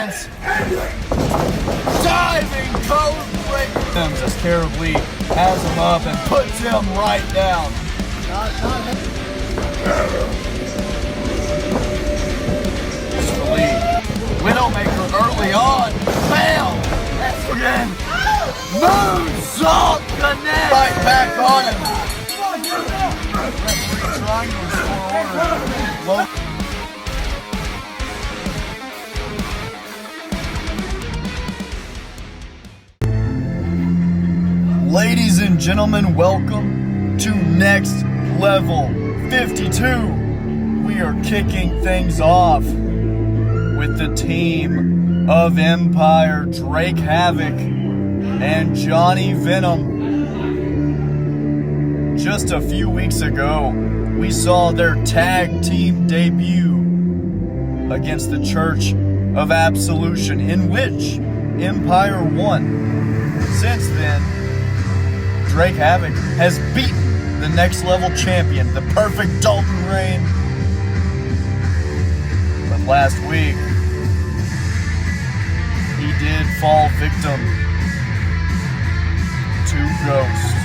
Diving code break as Carab Lee has him up and puts him right down. Widowmaker early on. Bam! That's again. Moonsault connect. Right back on him. Trying to restore order. Ladies and gentlemen, welcome to Next Level 52. We are kicking things off with the team of Empire, Drake Havoc and Johnny Venom. Just a few weeks ago, we saw their tag team debut against the Church of Absolution, in which Empire won. Since then, Drake Havoc has beaten the Next Level champion, the perfect Dalton reign. But last week, he did fall victim to Ghost.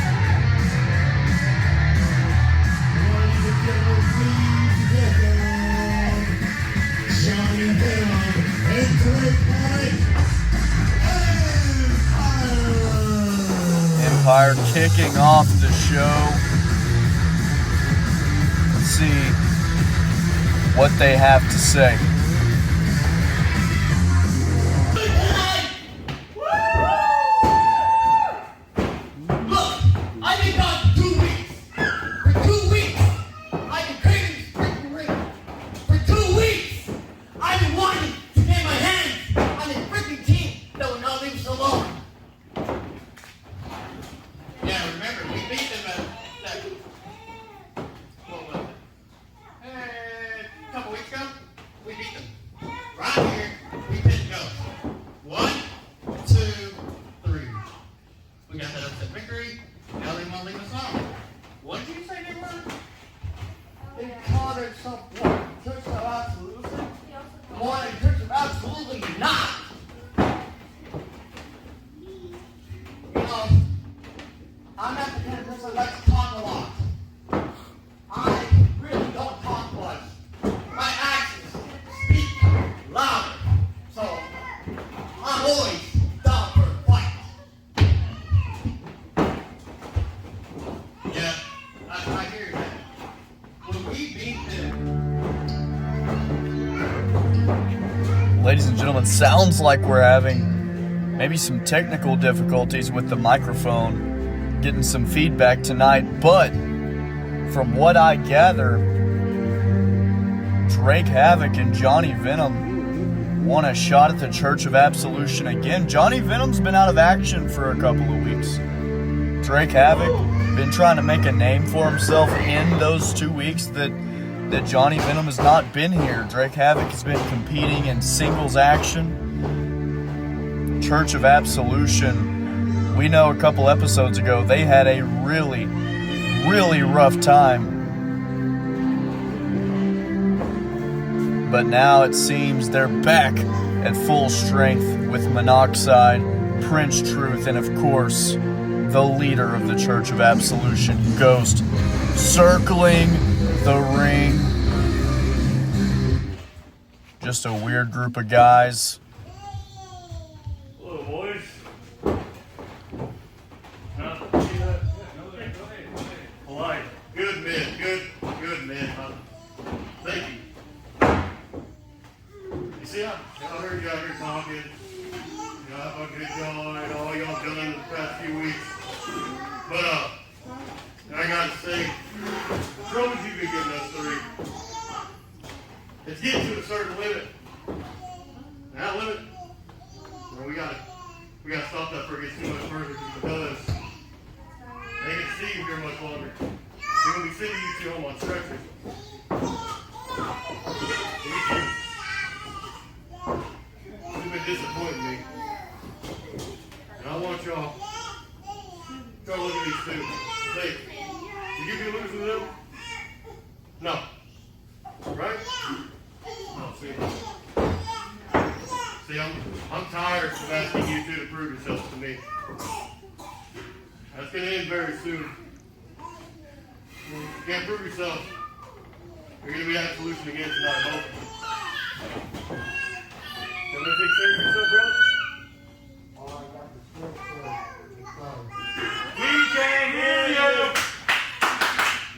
Empire kicking off the show. Let's see what they have to say. Ladies and gentlemen, sounds like we're having maybe some technical difficulties with the microphone, getting some feedback tonight, but from what I gather, Drake Havoc and Johnny Venom want a shot at the Church of Absolution again. Johnny Venom's been out of action for a couple of weeks. Drake Havoc been trying to make a name for himself in those 2 weeks that Johnny Venom has not been here. Drake Havoc has been competing in singles action. Church of Absolution, we know a couple episodes ago, they had a really, really rough time. But now it seems they're back at full strength with Monoxide, Prince Truth, and of course, the leader of the Church of Absolution, Ghost, circling the ring. Just a weird group of guys. Hello, boys. Polite. Good men. Good men. Thank you. You see, I heard you out here talking. You know, how good y'all and all y'all done in the past few weeks. But I gotta say, the troubles you've been giving us three, it's getting to a certain limit. And that limit, well, we gotta stop that before it gets too much further, because they can see you here much longer. They're gonna be sending you two home on stretchers. You've been disappointing me. And I want y'all to try to look at these two. Say, did you be losing them? No. Right? No, see. See, I'm tired of asking you two to prove yourselves to me. That's going to end very soon. You can't prove yourself. You're going to be Absolution again tonight, both of you. You want to take care of yourself, brother? We can't hear you!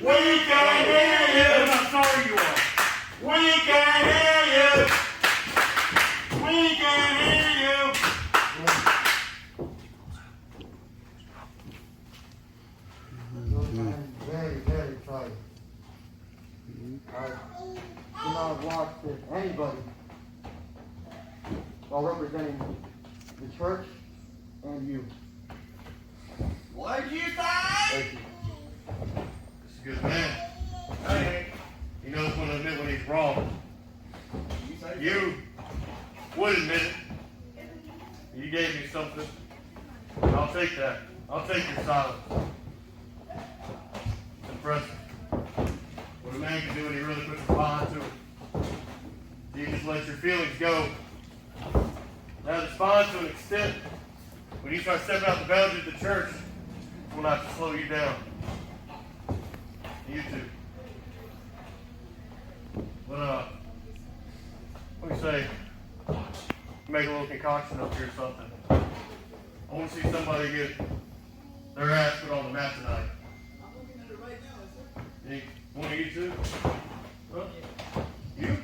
We can't hear you! I'm not sorry you are. We can't hear you! We can't hear you! I'm very, very tired. I do not watch with anybody while representing the church and you. What'd you say? Thank you. This is a good man. Hey, he knows when to admit when he's wrong. You would admit it. You gave me something. I'll take that. I'll take your silence. It's impressive. What a man can do when he really puts his mind to it. You just let your feelings go. Now respond to an extent. When you start stepping out the boundaries of the church, we'll have to slow you down. You too. But let me say, make a little concoction up here or something. I want to see somebody get their ass put on the mat tonight. I'm looking at it right now, sir. Any, one of you two? Huh? You?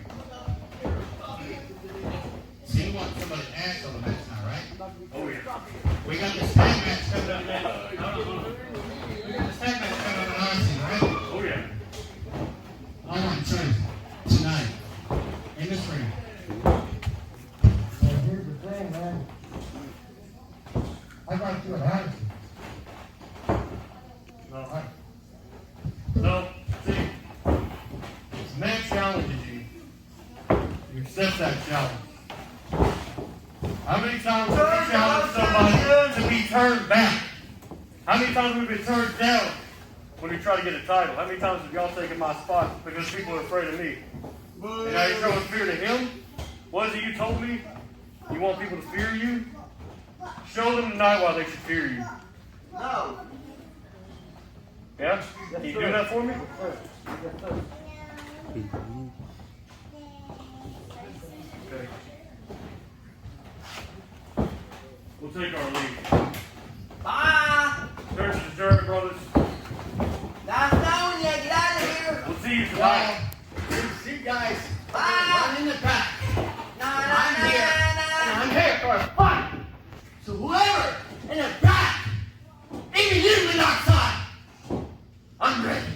So you want somebody's ass on the match now, right? Oh yeah. We got the tag match coming up today. We got the tag match coming up on Odyssey, right? Oh yeah. I want church tonight in this ring. Well, here's the thing, man. I got you an attitude. No. No. See, this man challenges you. You accept that challenge. How many times have we challenged somebody to be turned back? How many times have we been turned down when we try to get a title? How many times have y'all taken my spot because people are afraid of me? And now you're showing fear to him? What is it you told me? You want people to fear you? Show them tonight why they should fear you. No. Yeah? Can you do that for me? Okay. We'll take our leave. Bye. Church is adjourned, brothers. Nice knowing you. Get out of here. We'll see you tonight. See you guys. Bye. Run in the back. No. I'm here for a fight. So whoever in the back, even you in outside, I'm ready.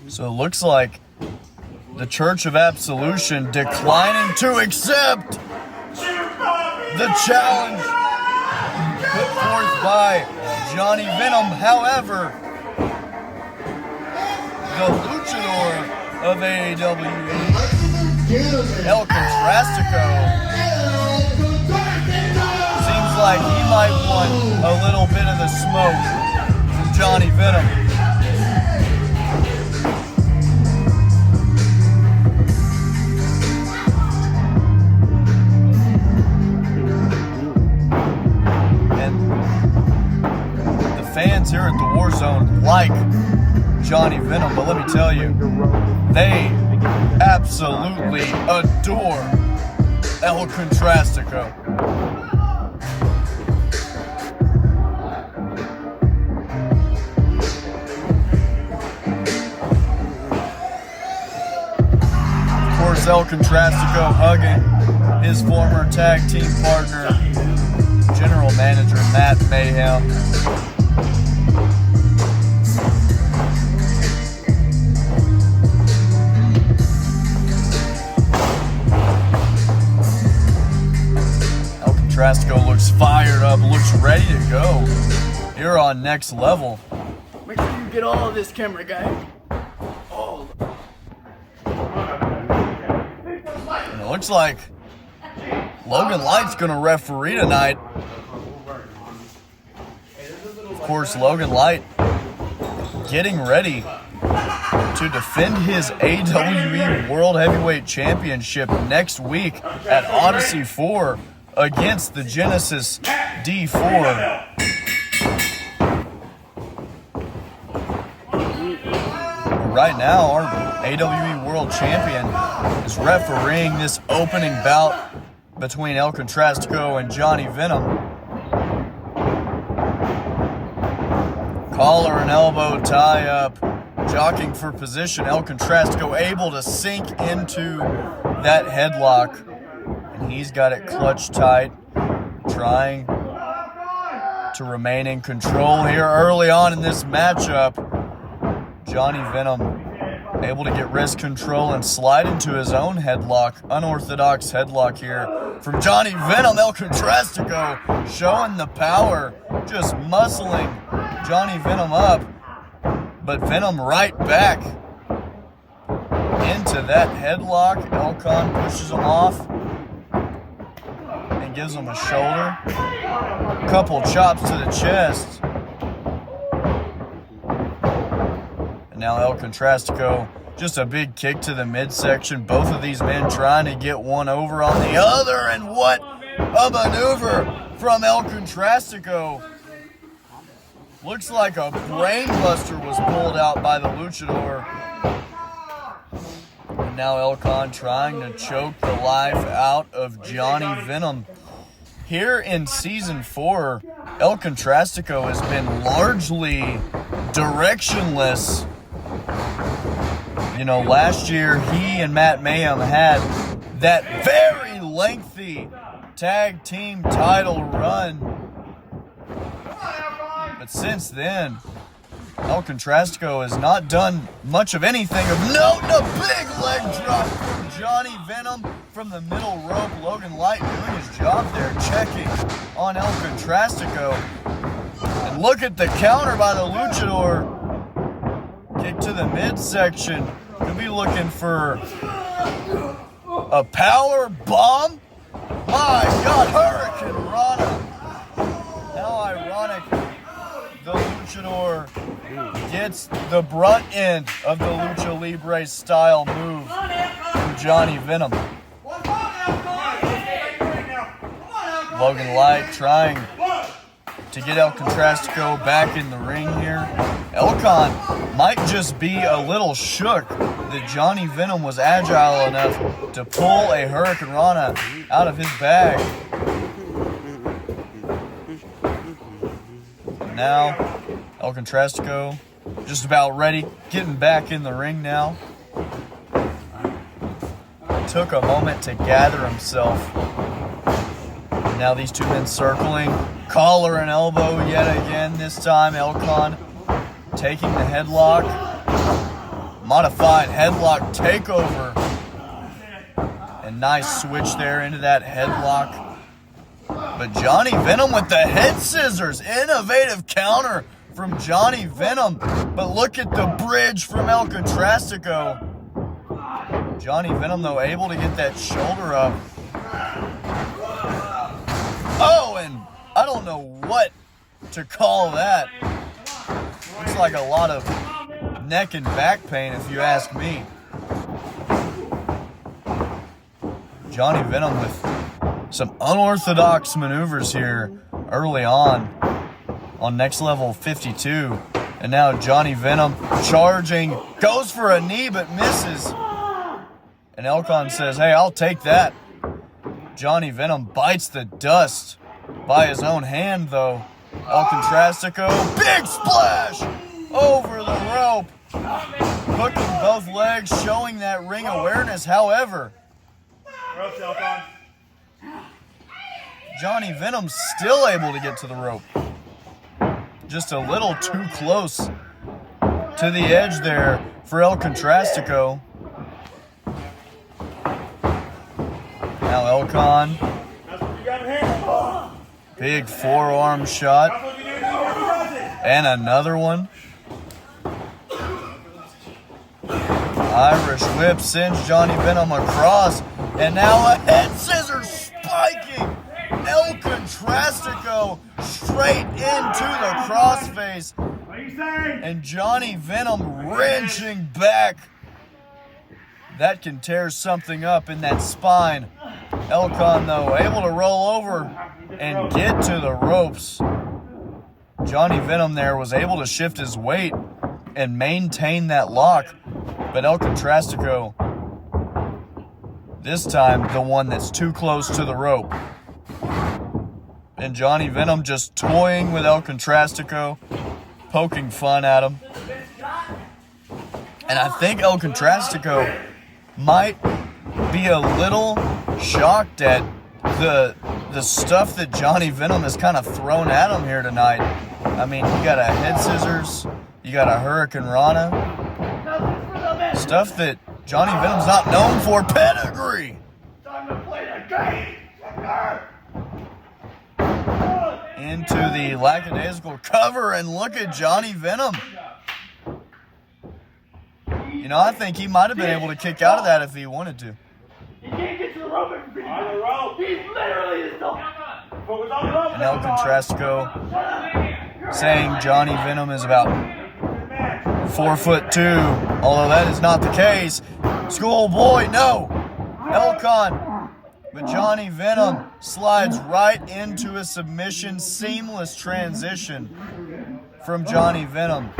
So it looks like the Church of Absolution declining to accept the challenge put forth by Johnny Venom. However, the luchador of AAW, El Contrastico, seems like he might want a little bit of the smoke from Johnny Venom. Fans here at the War Zone like Johnny Venom, but let me tell you, they absolutely adore El Contrastico. Of course, El Contrastico hugging his former tag team partner, General Manager Matt Mayhem. Elastico looks fired up, looks ready to go here on Next Level. Make sure you get all of this, camera guy. All of it. And it looks like Logan Light's going to referee tonight. Of course, Logan Light getting ready to defend his AWE World Heavyweight Championship next week at Odyssey 4 against the Genesis D4. Right now, our AWE World Champion is refereeing this opening bout between El Contrastico and Johnny Venom. Collar and elbow tie up, jockeying for position. El Contrastico able to sink into that headlock, and he's got it clutched tight, trying to remain in control here early on in this matchup. Johnny Venom able to get wrist control and slide into his own headlock, unorthodox headlock here from Johnny Venom. El Contrastico showing the power, just muscling Johnny Venom up, but Venom right back into that headlock. Elcon pushes him off and gives him a shoulder, a couple chops to the chest. Now El Contrastico, just a big kick to the midsection. Both of these men trying to get one over on the other, and what a maneuver from El Contrastico. Looks like a brain buster was pulled out by the luchador. And now Elcon trying to choke the life out of Johnny Venom. Here in Season 4, El Contrastico has been largely directionless. You know, last year he and Matt Mayhem had that very lengthy tag team title run. But since then, El Contrastico has not done much of anything of note. A big leg drop from Johnny Venom from the middle rope. Logan Light doing his job there, checking on El Contrastico. And look at the counter by the luchador. Kick to the midsection. Could be looking for a power bomb. My God, Hurricane Rana. How ironic. The luchador gets the brunt end of the Lucha Libre style move from Johnny Venom. Logan Light trying to get El Contrastico back in the ring here. Elcon might just be a little shook that Johnny Venom was agile enough to pull a Hurricane Rana out of his bag. Now, El Contrastico just about ready, getting back in the ring now. Took a moment to gather himself. Now these two men circling, collar and elbow yet again. This time Elcon taking the headlock, modified headlock takeover, and nice switch there into that headlock. But Johnny Venom with the head scissors, innovative counter from Johnny Venom. But look at the bridge from El Contrastico. Johnny Venom though able to get that shoulder up. Oh, and I don't know what to call that. Looks like a lot of neck and back pain if you ask me. Johnny Venom with some unorthodox maneuvers here early on Next Level 52. And now Johnny Venom charging, goes for a knee but misses. And Elcon says, hey, I'll take that. Johnny Venom bites the dust by his own hand, though. El Contrastico, big splash over the rope. Hooking both legs, showing that ring awareness. However, Johnny Venom's still able to get to the rope. Just a little too close to the edge there for El Contrastico. Now Elcon, big forearm shot, and another one. Irish whip sends Johnny Venom across, and now a head scissors spiking El Contrastico straight into the crossface. And Johnny Venom wrenching back. That can tear something up in that spine. Elcon, though, able to roll over and get to the ropes. Johnny Venom there was able to shift his weight and maintain that lock. But El Contrastico, this time the one that's too close to the rope. And Johnny Venom just toying with El Contrastico, poking fun at him. And I think El Contrastico might be a little shocked at the stuff that Johnny Venom has kind of thrown at him here tonight. I mean, you got a head scissors, you got a Hurricane Rana, stuff that Johnny Venom's not known for. Pedigree! Time to play the game! Into the lackadaisical cover, and look at Johnny Venom. You know, I think he might have been able to kick out of that if he wanted to. He can't get to the rope and beat on the rope. He's literally the And El Contrastico saying Johnny Venom is about 4'2", although that is not the case. Schoolboy, no. Elcon. But Johnny Venom slides right into a submission, seamless transition from Johnny Venom.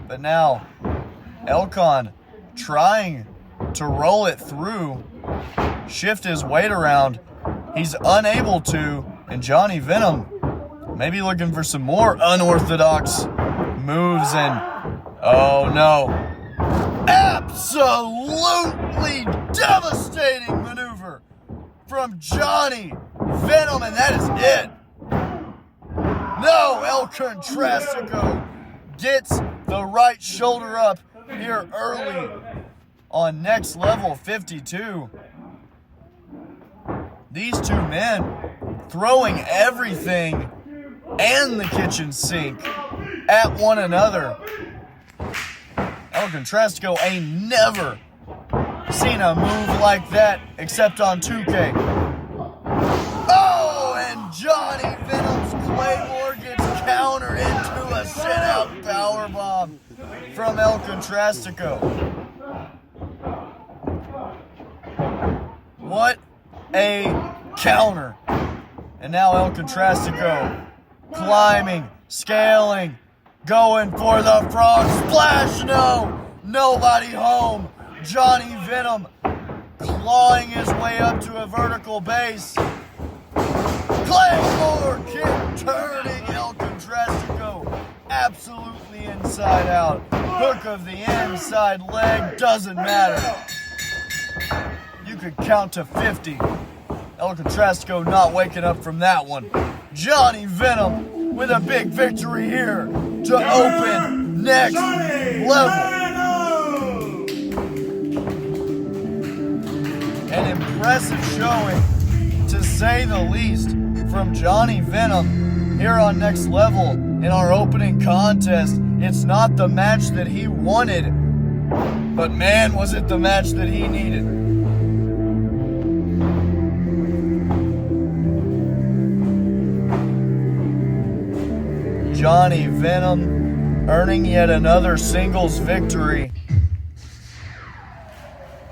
But now, Elcon trying to roll it through, shift his weight around. He's unable to, and Johnny Venom maybe looking for some more unorthodox moves, and oh no. Absolutely devastating maneuver from Johnny Venom, and that is it. No, El Contrastico gets the right shoulder up here early on Next Level 52. These two men throwing everything and the kitchen sink at one another. El Contrastico ain't never seen a move like that except on 2K. Oh, and Johnny Venom's Claymore gets countered into a sit-out powerbomb from El Contrastico. What a counter. And now El Contrastico climbing, scaling, going for the frog splash. No, nobody home. Johnny Venom clawing his way up to a vertical base. Claymore kick turning El Contrastico absolutely inside out. Hook of the inside leg, doesn't matter. You could count to 50. El Contrastico not waking up from that one. Johnny Venom with a big victory here to open Next Level. An impressive showing, to say the least, from Johnny Venom here on Next Level in our opening contest. It's not the match that he wanted, but man, was it the match that he needed. Johnny Venom earning yet another singles victory.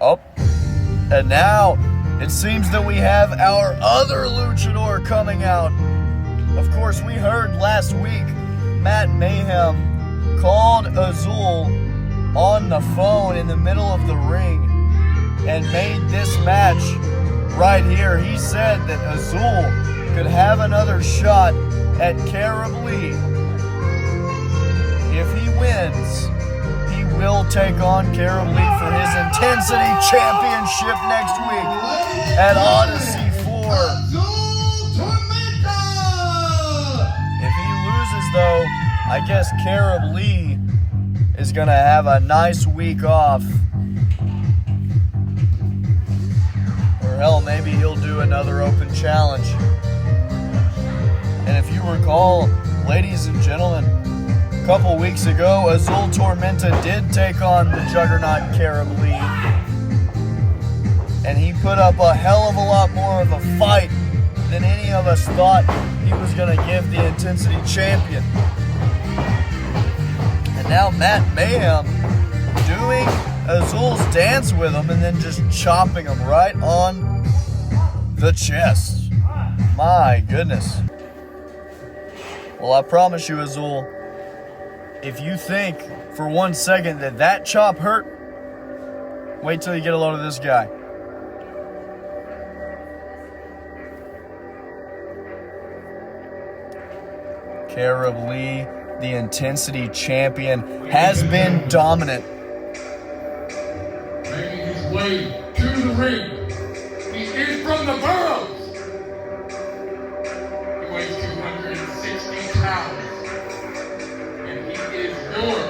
Oh. And now, it seems that we have our other luchador coming out. Of course, we heard last week Matt Mayhem called Azul on the phone in the middle of the ring and made this match right here. He said that Azul could have another shot at Carab Lee. If he wins, he will take on Carab Lee for his Intensity Championship next week at Odyssey 4. If he loses, though, I guess Carab Lee is going to have a nice week off. Or hell, maybe he'll do another open challenge. And if you recall, ladies and gentlemen, a couple weeks ago, Azul Tormenta did take on the Juggernaut Carab Lee. And he put up a hell of a lot more of a fight than any of us thought he was going to give the Intensity Champion. now Matt Mayhem doing Azul's dance with him and then just chopping him right on the chest. My goodness. Well, I promise you, Azul, if you think for 1 second that chop hurt, wait till you get a load of this guy. Carab Lee, the intensity champion, has been dominant. Making his way to the ring. He is from the boroughs. He weighs 260 pounds. And he is your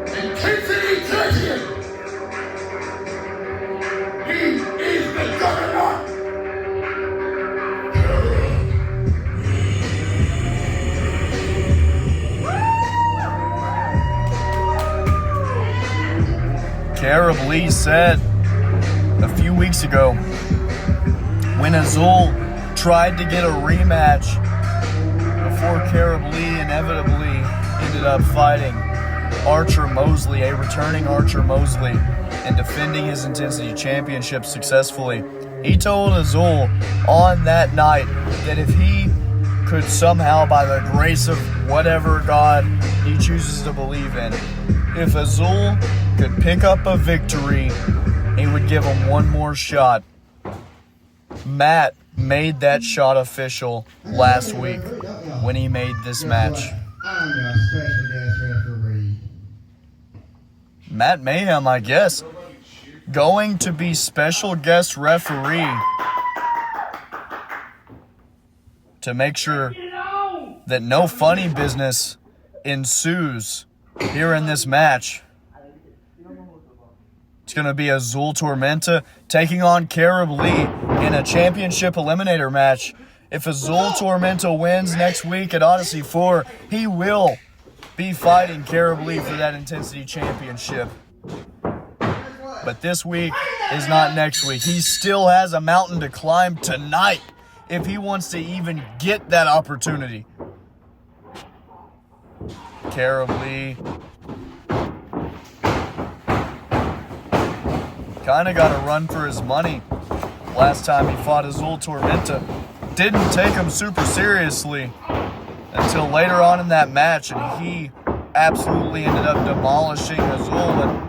intensity champion. He is the juggernaut. Carab Lee said a few weeks ago when Azul tried to get a rematch before Carab Lee inevitably ended up fighting Archer Mosley, a returning Archer Mosley, and defending his Intensity Championship successfully. He told Azul on that night that if he could somehow, by the grace of whatever God he chooses to believe in, if Azul could pick up a victory, he would give him one more shot. Matt made that shot official last week when he made this match. I'm your special guest referee. Matt Mayhem, I guess, going to be special guest referee to make sure that no funny business ensues here in this match. It's going to be Azul Tormenta taking on Carab Lee in a championship eliminator match. If Azul Tormenta wins next week at Odyssey 4, he will be fighting Carab Lee for that Intensity Championship. But this week is not next week. He still has a mountain to climb tonight if he wants to even get that opportunity. Carab Lee kind of got a run for his money last time he fought Azul Tormenta. Didn't take him super seriously until later on in that match, and he absolutely ended up demolishing Azul. And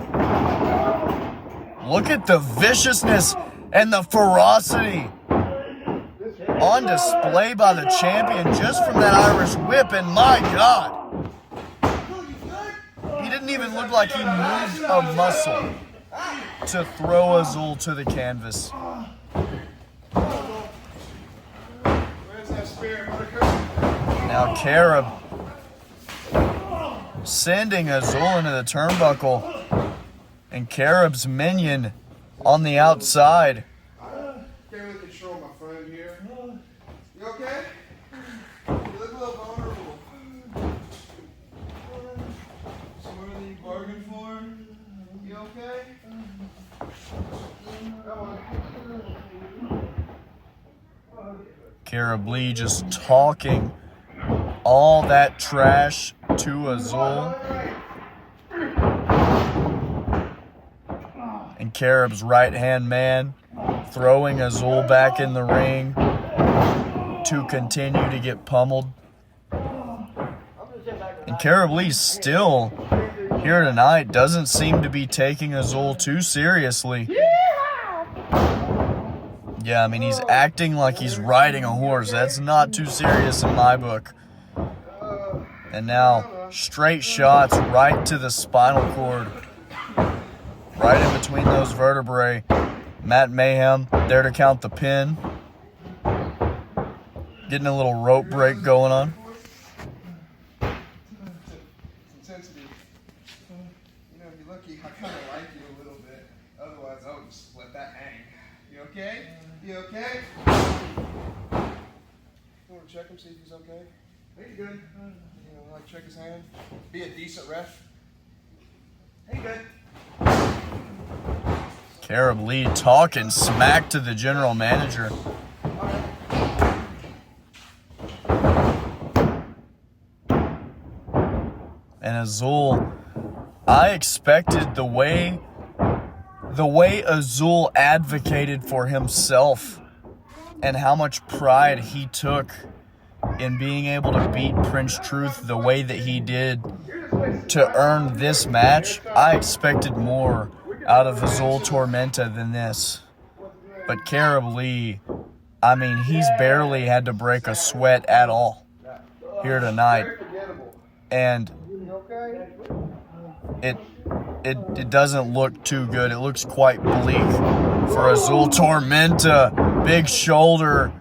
look at the viciousness and the ferocity on display by the champion just from that Irish whip, and my God, he didn't even look like he moved a muscle to throw Azul to the canvas. Now Carab sending Azul into the turnbuckle, and Carab's minion on the outside. Can't really control my friend here. You okay? You look a little vulnerable. So what are you bargaining for? You okay? Come on. Carab Lee just talking all that trash to Azul. And Carab's right-hand man throwing Azul back in the ring to continue to get pummeled. And Carab Lee still here tonight doesn't seem to be taking Azul too seriously. Yeah, I mean, he's acting like he's riding a horse. That's not too serious in my book. And now, straight shots right to the spinal cord. Right in between those vertebrae. Matt Mayhem there to count the pin. Getting a little rope break going on. Intensity. You know, if you're lucky, I kind of like you a little bit. Otherwise, I would just let that hang. You okay? You okay? You want to check him, see if he's okay? Hey, you good? You know, like check his hand. Be a decent ref. Hey, good. Carab Lee talking smack to the general manager. And Azul, I expected the way Azul advocated for himself and how much pride he took in being able to beat Prince Truth the way that he did to earn this match. I expected more out of Azul Tormenta than this. But Carab Lee, I mean, he's barely had to break a sweat at all here tonight. And it doesn't look too good. It looks quite bleak for Azul Tormenta. Big shoulder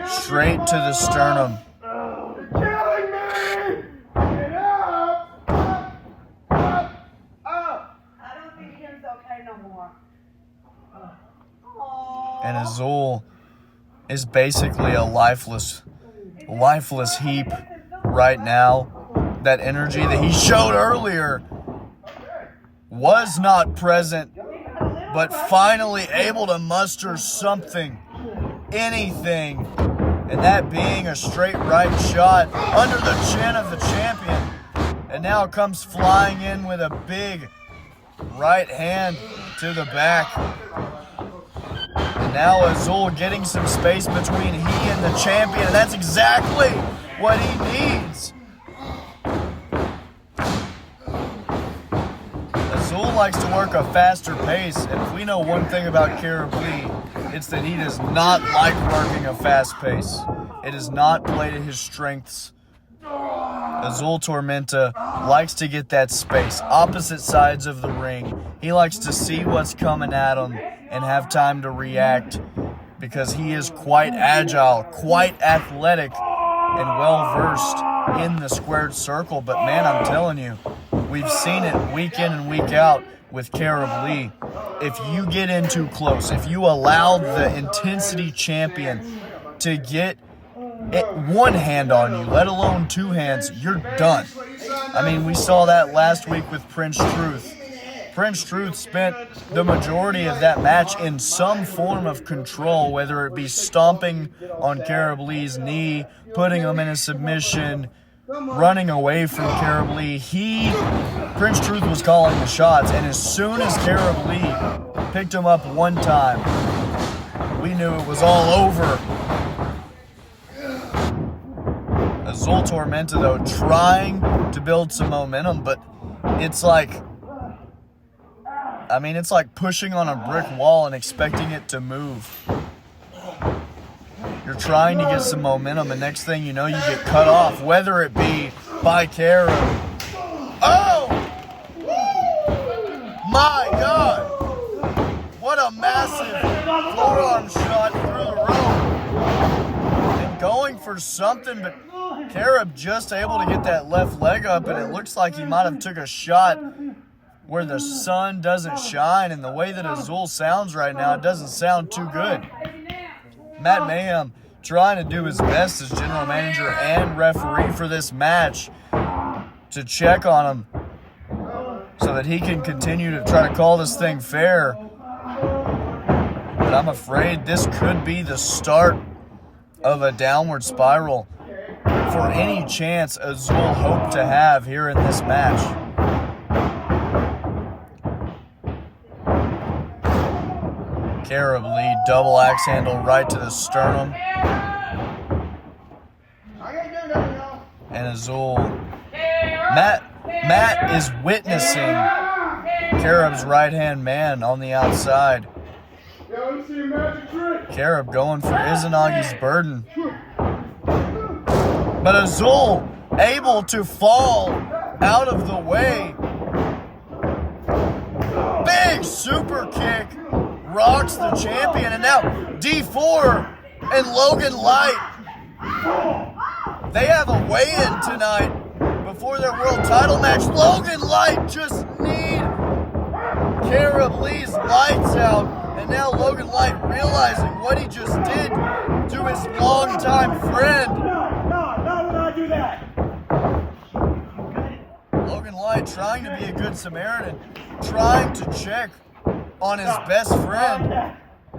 straight to the sternum. You're killing me! Get up! Up! I don't think Kim's okay no more. And Azul is basically a lifeless heap right now. That energy that he showed earlier was not present, but finally able to muster something, anything, and that being a straight right shot under the chin of the champion. And now comes flying in with a big right hand to the back. And now Azul getting some space between he and the champion, and that's exactly what he needs. Azul likes to work a faster pace, and if we know one thing about Carab Lee, it's that he does not like working a fast pace. It does not play to his strengths. Azul Tormenta likes to get that space, opposite sides of the ring. He likes to see what's coming at him and have time to react, because he is quite agile, quite athletic, and well-versed in the squared circle. But man, I'm telling you, we've seen it week in and week out with Carab Lee. If you get in too close, if you allow the intensity champion to get one hand on you, let alone two hands, you're done. I mean, we saw that last week with Prince Truth. Prince Truth spent the majority of that match in some form of control, whether it be stomping on Carab Lee's knee, putting him in a submission, running away from Carab Lee. Prince Truth was calling the shots, and as soon as Carab Lee picked him up one time, we knew it was all over. Azul Tormenta, though, trying to build some momentum, but it's like pushing on a brick wall and expecting it to move. You're trying to get some momentum, and next thing you know, you get cut off, whether it be by Carab. Oh! My God! What a massive forearm shot through the rope. And going for something, but Carab just able to get that left leg up, and it looks like he might have took a shot where the sun doesn't shine, and the way that Azul sounds right now, it doesn't sound too good. Matt Mayhem trying to do his best as general manager and referee for this match to check on him so that he can continue to try to call this thing fair. But I'm afraid this could be the start of a downward spiral for any chance Azul hoped to have here in this match. Carab Lee, double axe handle right to the sternum. And Azul. Matt is witnessing Carab's right-hand man on the outside. Carab going for Izanagi's burden. But Azul able to fall out of the way. Big super kick. Rocks the champion, and now D4 and Logan Light. They have a weigh-in tonight before their world title match. Logan Light just need Carab Lee's lights out, and now Logan Light realizing what he just did to his longtime friend. No, do that. Logan Light trying to be a good Samaritan, trying to check on his best friend,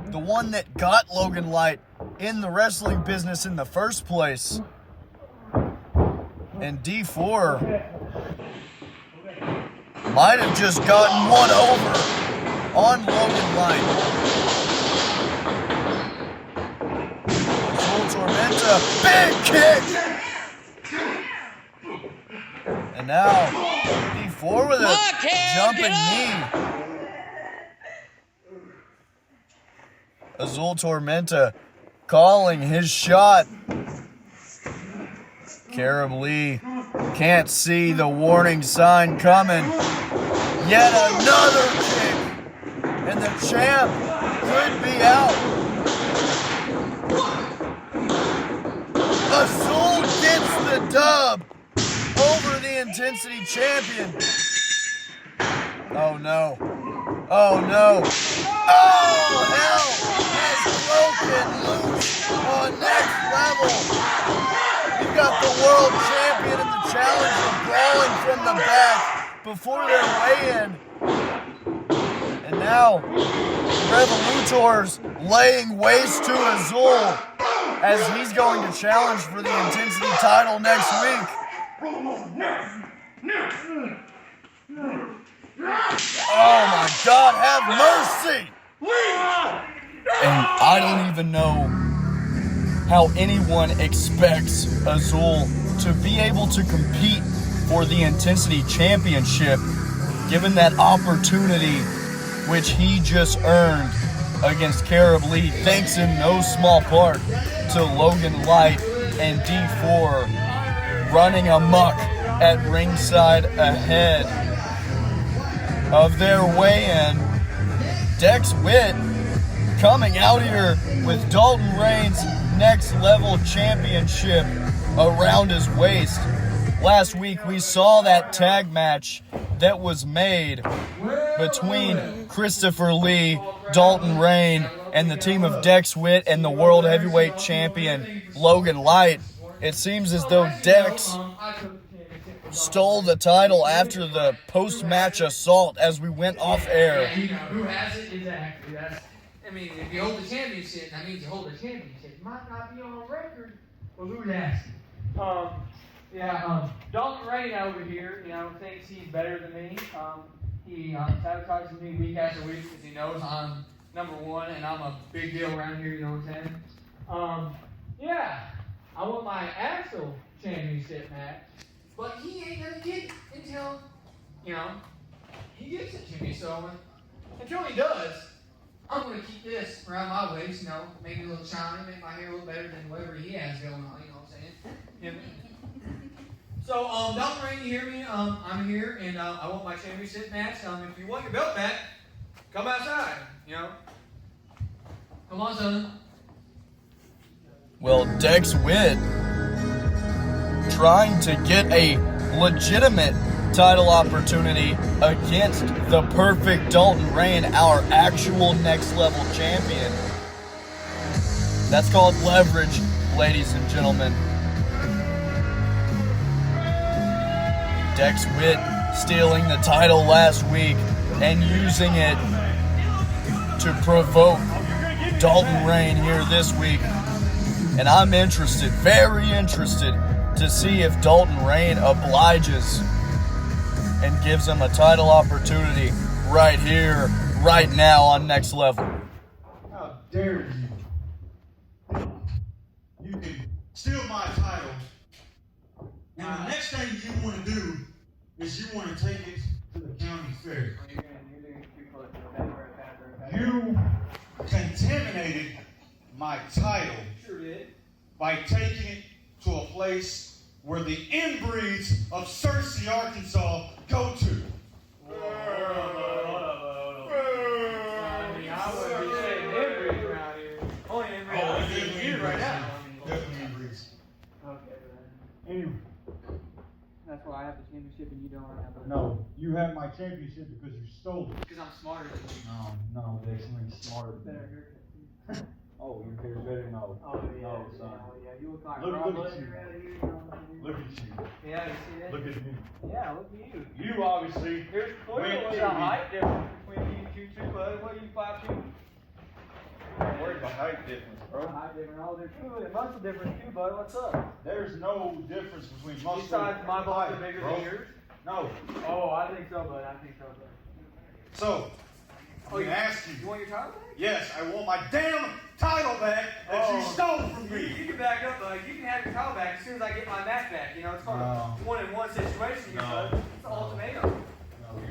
the one that got Logan Light in the wrestling business in the first place. And D4 might have just gotten one over on Logan Light. Azul Tormenta, big kick! And now, D4 with a jumping knee. Azul Tormenta calling his shot. Carab Lee can't see the warning sign coming. Yet another kick. And the champ could be out. Azul gets the dub over the Intensity champion. Oh no. Oh no. Oh hell has broken loose on Next Level. You've got the world champion and the challenger brawling from the back before their weigh-in. And now, Revolutors laying waste to Azul as he's going to challenge for the Intensity title next week. Oh my God, have mercy! And I don't even know how anyone expects Azul to be able to compete for the Intensity Championship, given that opportunity which he just earned against Carab Lee, thanks in no small part to Logan Light and D4 running amok at ringside ahead of their weigh-in. Dex Wit coming out here with Dalton Reigns' Next Level Championship around his waist. Last week we saw that tag match that was made between Christopher Lee, Dalton Reign, and the team of Dex Wit and the World Heavyweight Champion Logan Light. It seems as though Dex stole the title after the post-match assault as we went off air. Yeah, you know, who has it, exactly. I mean, if you hold the championship, that means you hold the championship. It might not be on record, but who's asking? Dalton Reign over here, thinks he's better than me. He sabotages me week after week because he knows I'm number one and I'm a big deal around here, you know what I'm saying? I want my actual championship match, but he ain't gonna get it until, he gets it to me. So until he does, I'm gonna keep this around my waist, make it a little shiny, make my hair a little better than whatever he has going on, you know what I'm saying? Yeah. So, Dalton Reign, you hear me? I'm here, and I want my championship match. If you want your belt back, come outside, Come on, son. Well, Dex Wit trying to get a legitimate title opportunity against the perfect Dalton Reign, our actual Next Level champion. That's called leverage, ladies and gentlemen. Dex Wit stealing the title last week and using it to provoke Dalton Reign here this week. And I'm interested, very interested, to see if Dalton Reign obliges and gives him a title opportunity right here, right now on Next Level. How dare you? You can steal my title, and the next thing you want to do is you want to take it to the county fair. You contaminated my title by taking it to a place where the inbreeds of Searcy, Arkansas go to. Anyway. That's why I have the championship and you don't have it. No, you have my championship because you stole it. Because I'm smarter than you. No, Dex, you ain't smarter than me. Oh, your hair's better than all. Oh, yeah. No, son. Yeah, you look like Look at you. Look Look at you. Yeah, you see that? Look at me. Yeah, look at you. You obviously There's clearly went a to height difference between you two, bud. What are you, 5'2"? Where's the height difference, bro? Height difference. Oh, there's two. Muscle difference too, bud. What's up? There's no difference between muscle Besides, my balls are bigger bro. than yours. No. Oh, I think so, bud. I think so, bud. So, I'm going to ask you. You want your title back? Yes, I want my damn title back that you stole from You me. can back up, bud. You can have your title back as soon as I get my match back. You know, it's called a one-on-one situation here, bud. It's an ultimatum.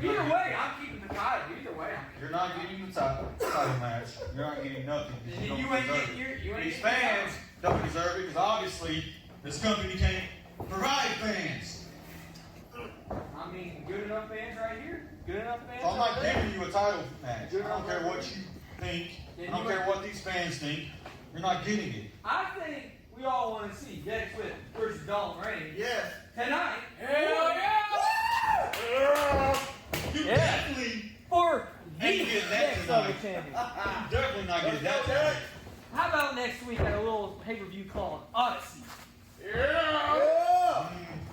Either way, I'm keeping the title. Either way, You're not getting the title match. You're not getting nothing. You don't ain't deserve getting it. you ain't These getting fans don't deserve it because obviously this company can't provide fans. I mean, good enough fans right here. Good enough fans. So I'm not right there. giving you a title match. I don't care what you think. I don't care what these fans think. You're not getting it. I think we all want to see Dex Wit versus Dalton Rain. Yes. Tonight. Hell yeah! You definitely For the ain't getting that next tonight. level champion. You definitely not getting that tonight. How about next week at a little pay-per-view called Odyssey? Yeah.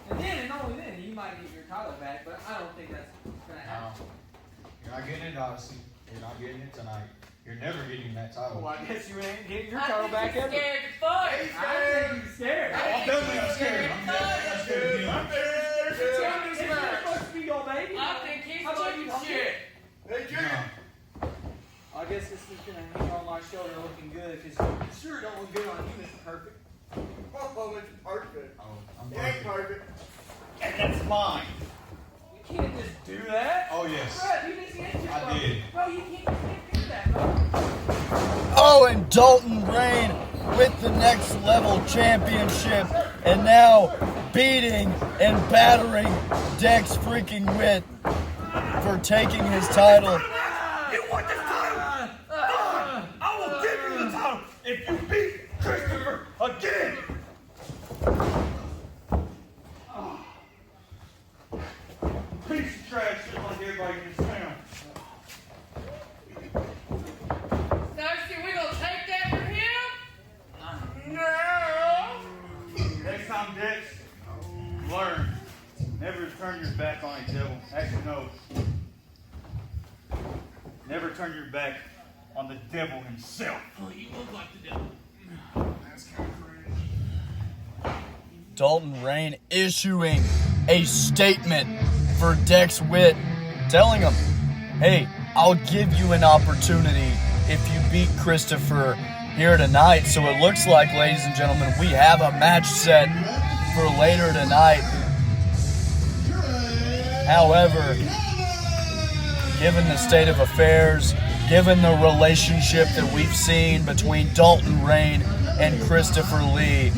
And then, and only then, you might get your title back, but I don't think that's going to happen. You're not getting it, Odyssey. You're not getting it tonight. You're never getting that title. Well, I guess you ain't getting your title back ever. Scared to fight. I think he's scared. I'm definitely scared. I'm scared of him. It's supposed to be your baby. I think he's How about fucking you, shit. Hey, Junior. I guess this is going to hang on my shoulder looking good, because you sure don't look good on you, Mr. Perfect. Oh, it's perfect. Oh, I'm Yeah, perfect. perfect. And that's mine. You can't just do that. Oh, yes. Bro, you just can't do I did. Bro, you can't do that, bro. Oh, and Dalton Rain with the next level championship, and now beating and battering Dex freaking Wit for taking his title. You want this title? Fine. I will give you the title if you beat Christopher again. Piece of trash shit like everybody in this town. Thirsty, we gonna take that from him? No. Next time, Dex, learn. Never turn your back on a devil. Actually, no. Never turn your back on the devil himself. Oh, you look like the devil. That's kind of crazy. Dalton Rain issuing a statement for Dex Wit, telling him, hey, I'll give you an opportunity if you beat Christopher here tonight. So it looks like, ladies and gentlemen, we have a match set for later tonight. However, given the state of affairs, given the relationship that we've seen between Dalton Rain and Christopher Lee,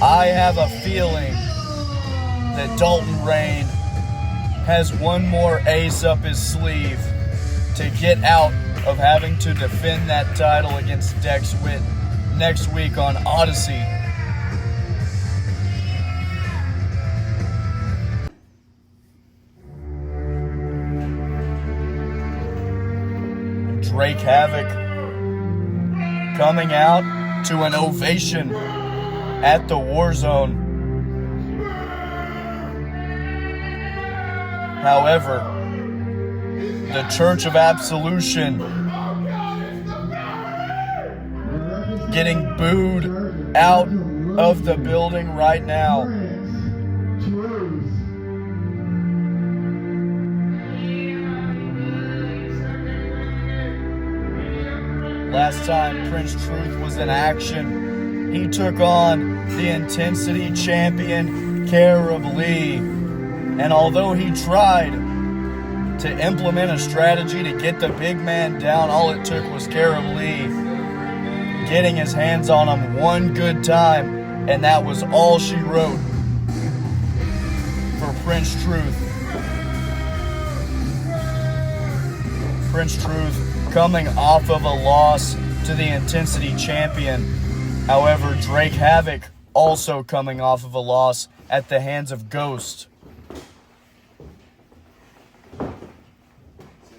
I have a feeling that Dalton Rain has one more ace up his sleeve to get out of having to defend that title against Dex Wit next week on Odyssey. Drake Havoc coming out to an ovation at the War Zone. However, the Church of Absolution getting booed out of the building right now. Last time Prince Truth was in action, he took on the Intensity champion Carab Lee. And although he tried to implement a strategy to get the big man down, all it took was Carab Lee getting his hands on him one good time, and that was all she wrote for Prince Truth. Prince Truth coming off of a loss to the Intensity champion. However, Drake Havoc also coming off of a loss at the hands of Ghost. So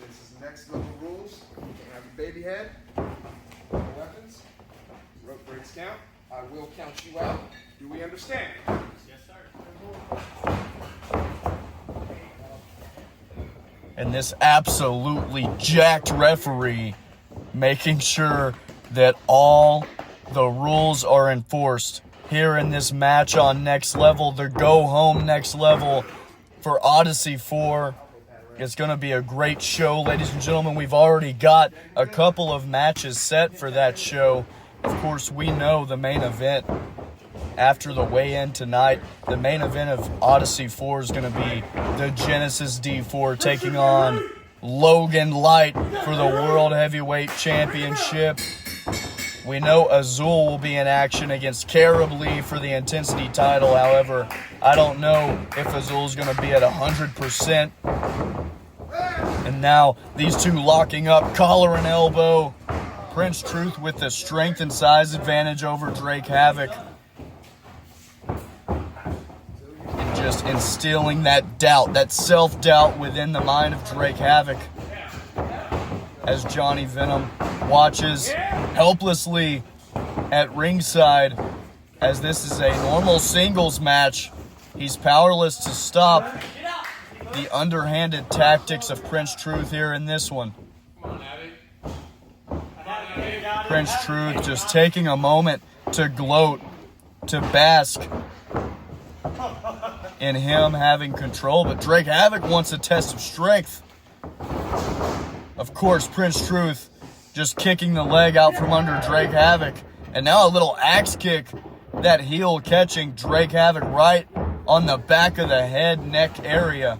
this is next level rules. You can't have your baby head, no weapons, rope breaks count. I will count you out. Do we understand? Yes, sir. And this absolutely jacked referee making sure that all the rules are enforced here in this match on Next Level, the go home Next Level for Odyssey 4. It's going to be a great show, ladies and gentlemen. We've already got a couple of matches set for that show. Of course, we know the main event after the weigh-in tonight. The main event of Odyssey 4 is going to be the Genesis D4 taking on Logan Light for the World Heavyweight Championship. We know Azul will be in action against Carab Lee for the Intensity title. However, I don't know if Azul's going to be at 100%. And now these two locking up, collar and elbow. Prince Truth with the strength and size advantage over Drake Havoc. And just instilling that doubt, that self-doubt within the mind of Drake Havoc. As Johnny Venom watches helplessly at ringside, as this is a normal singles match. He's powerless to stop the underhanded tactics of Prince Truth here in this one. Prince Truth just taking a moment to gloat, to bask in him having control, but Drake Havoc wants a test of strength. Of course, Prince Truth just kicking the leg out from under Drake Havoc. And now a little axe kick, that heel catching Drake Havoc right on the back of the head, neck area.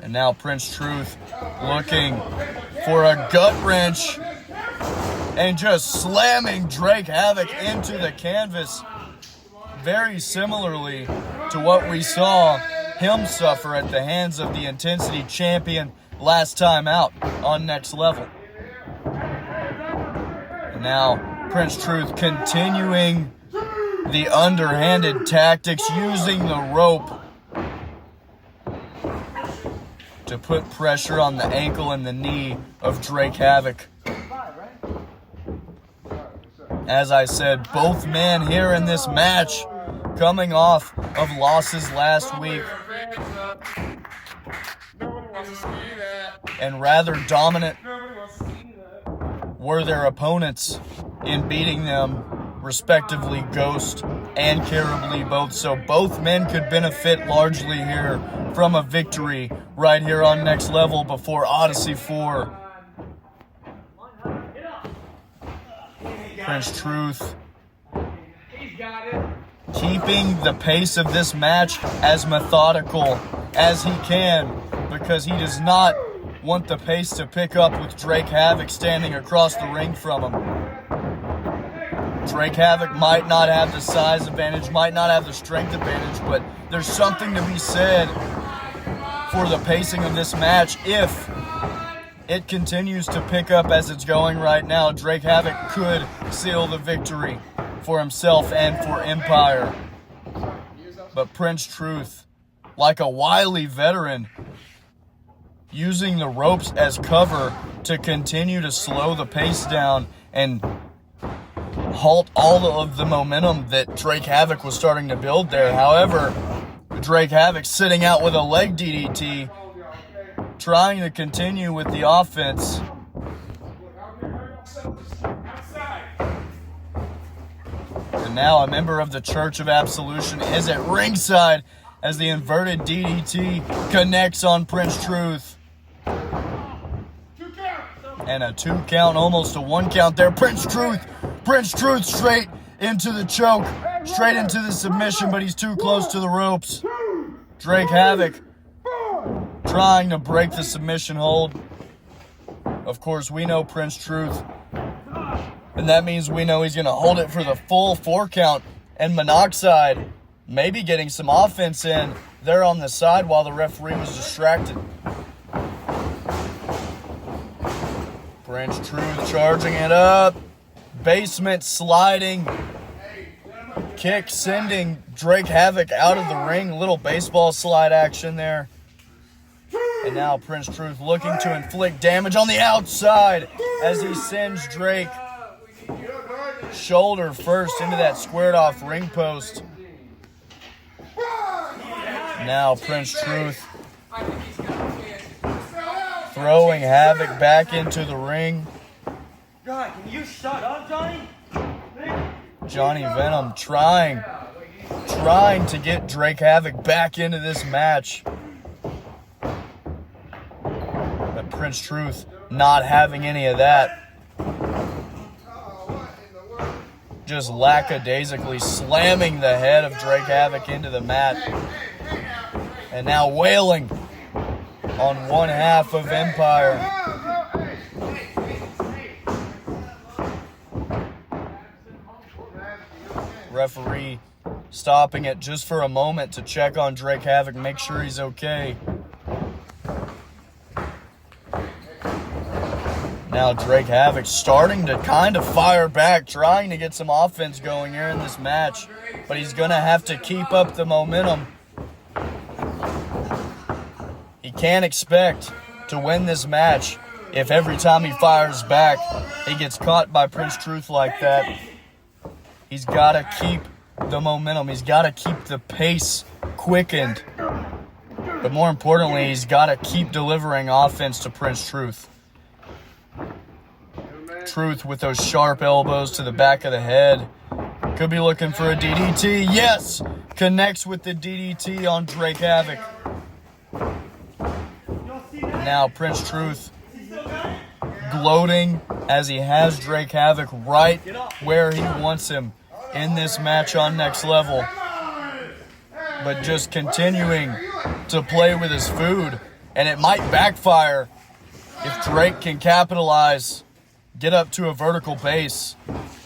And now Prince Truth looking for a gut wrench and just slamming Drake Havoc into the canvas. Very similarly to what we saw him suffer at the hands of the Intensity champion last time out on Next Level. And now Prince Truth continuing the underhanded tactics, using the rope to put pressure on the ankle and the knee of Drake Havoc. As I said, both men here in this match coming off of losses last week. And rather dominant were their opponents in beating them, respectively Ghost and Carab Lee both. So both men could benefit largely here from a victory right here on Next Level before Odyssey 4. Prince Truth keeping the pace of this match as methodical as he can, because he does not want the pace to pick up with Drake Havoc standing across the ring from him. Drake Havoc might not have the size advantage, might not have the strength advantage, but there's something to be said for the pacing of this match. If it continues to pick up as it's going right now, Drake Havoc could seal the victory for himself and for Empire. But Prince Truth, like a wily veteran, using the ropes as cover to continue to slow the pace down and halt all of the momentum that Drake Havoc was starting to build there. However, Drake Havoc sitting out with a leg DDT, trying to continue with the offense. And now a member of the Church of Absolution is at ringside as the inverted DDT connects on Prince Truth. And a 2 count, almost a 1 count there. Prince Truth straight into the choke, straight into the submission, but he's too close to the ropes. Drake Havoc trying to break the submission hold. Of course, we know Prince Truth, and that means we know he's going to hold it for the full 4 count. And Monoxide maybe getting some offense in there on the side while the referee was distracted. Prince Truth charging it up. Basement sliding kick, sending Drake Havoc out of the ring. Little baseball slide action there. And now Prince Truth looking to inflict damage on the outside as he sends Drake shoulder first into that squared off ring post. Now Prince Truth throwing Havoc back into the ring. God, can you shut up, Johnny? Johnny Venom trying trying to get Drake Havoc back into this match. But Prince Truth not having any of that. Just lackadaisically slamming the head of Drake Havoc into the mat. And now wailing on one half of Empire. Referee stopping it just for a moment to check on Drake Havoc, make sure he's okay. Now Drake Havoc starting to kind of fire back, trying to get some offense going here in this match. But he's going to have to keep up the momentum. He can't expect to win this match if every time he fires back, he gets caught by Prince Truth like that. He's got to keep the momentum. He's got to keep the pace quickened. But more importantly, he's got to keep delivering offense to Prince Truth. Truth with those sharp elbows to the back of the head. Could be looking for a DDT. Yes! Connects with the DDT on Drake Havoc. Now Prince Truth gloating as he has Drake Havoc right where he wants him in this match on Next Level. But just continuing to play with his food. And it might backfire if Drake can capitalize, get up to a vertical base,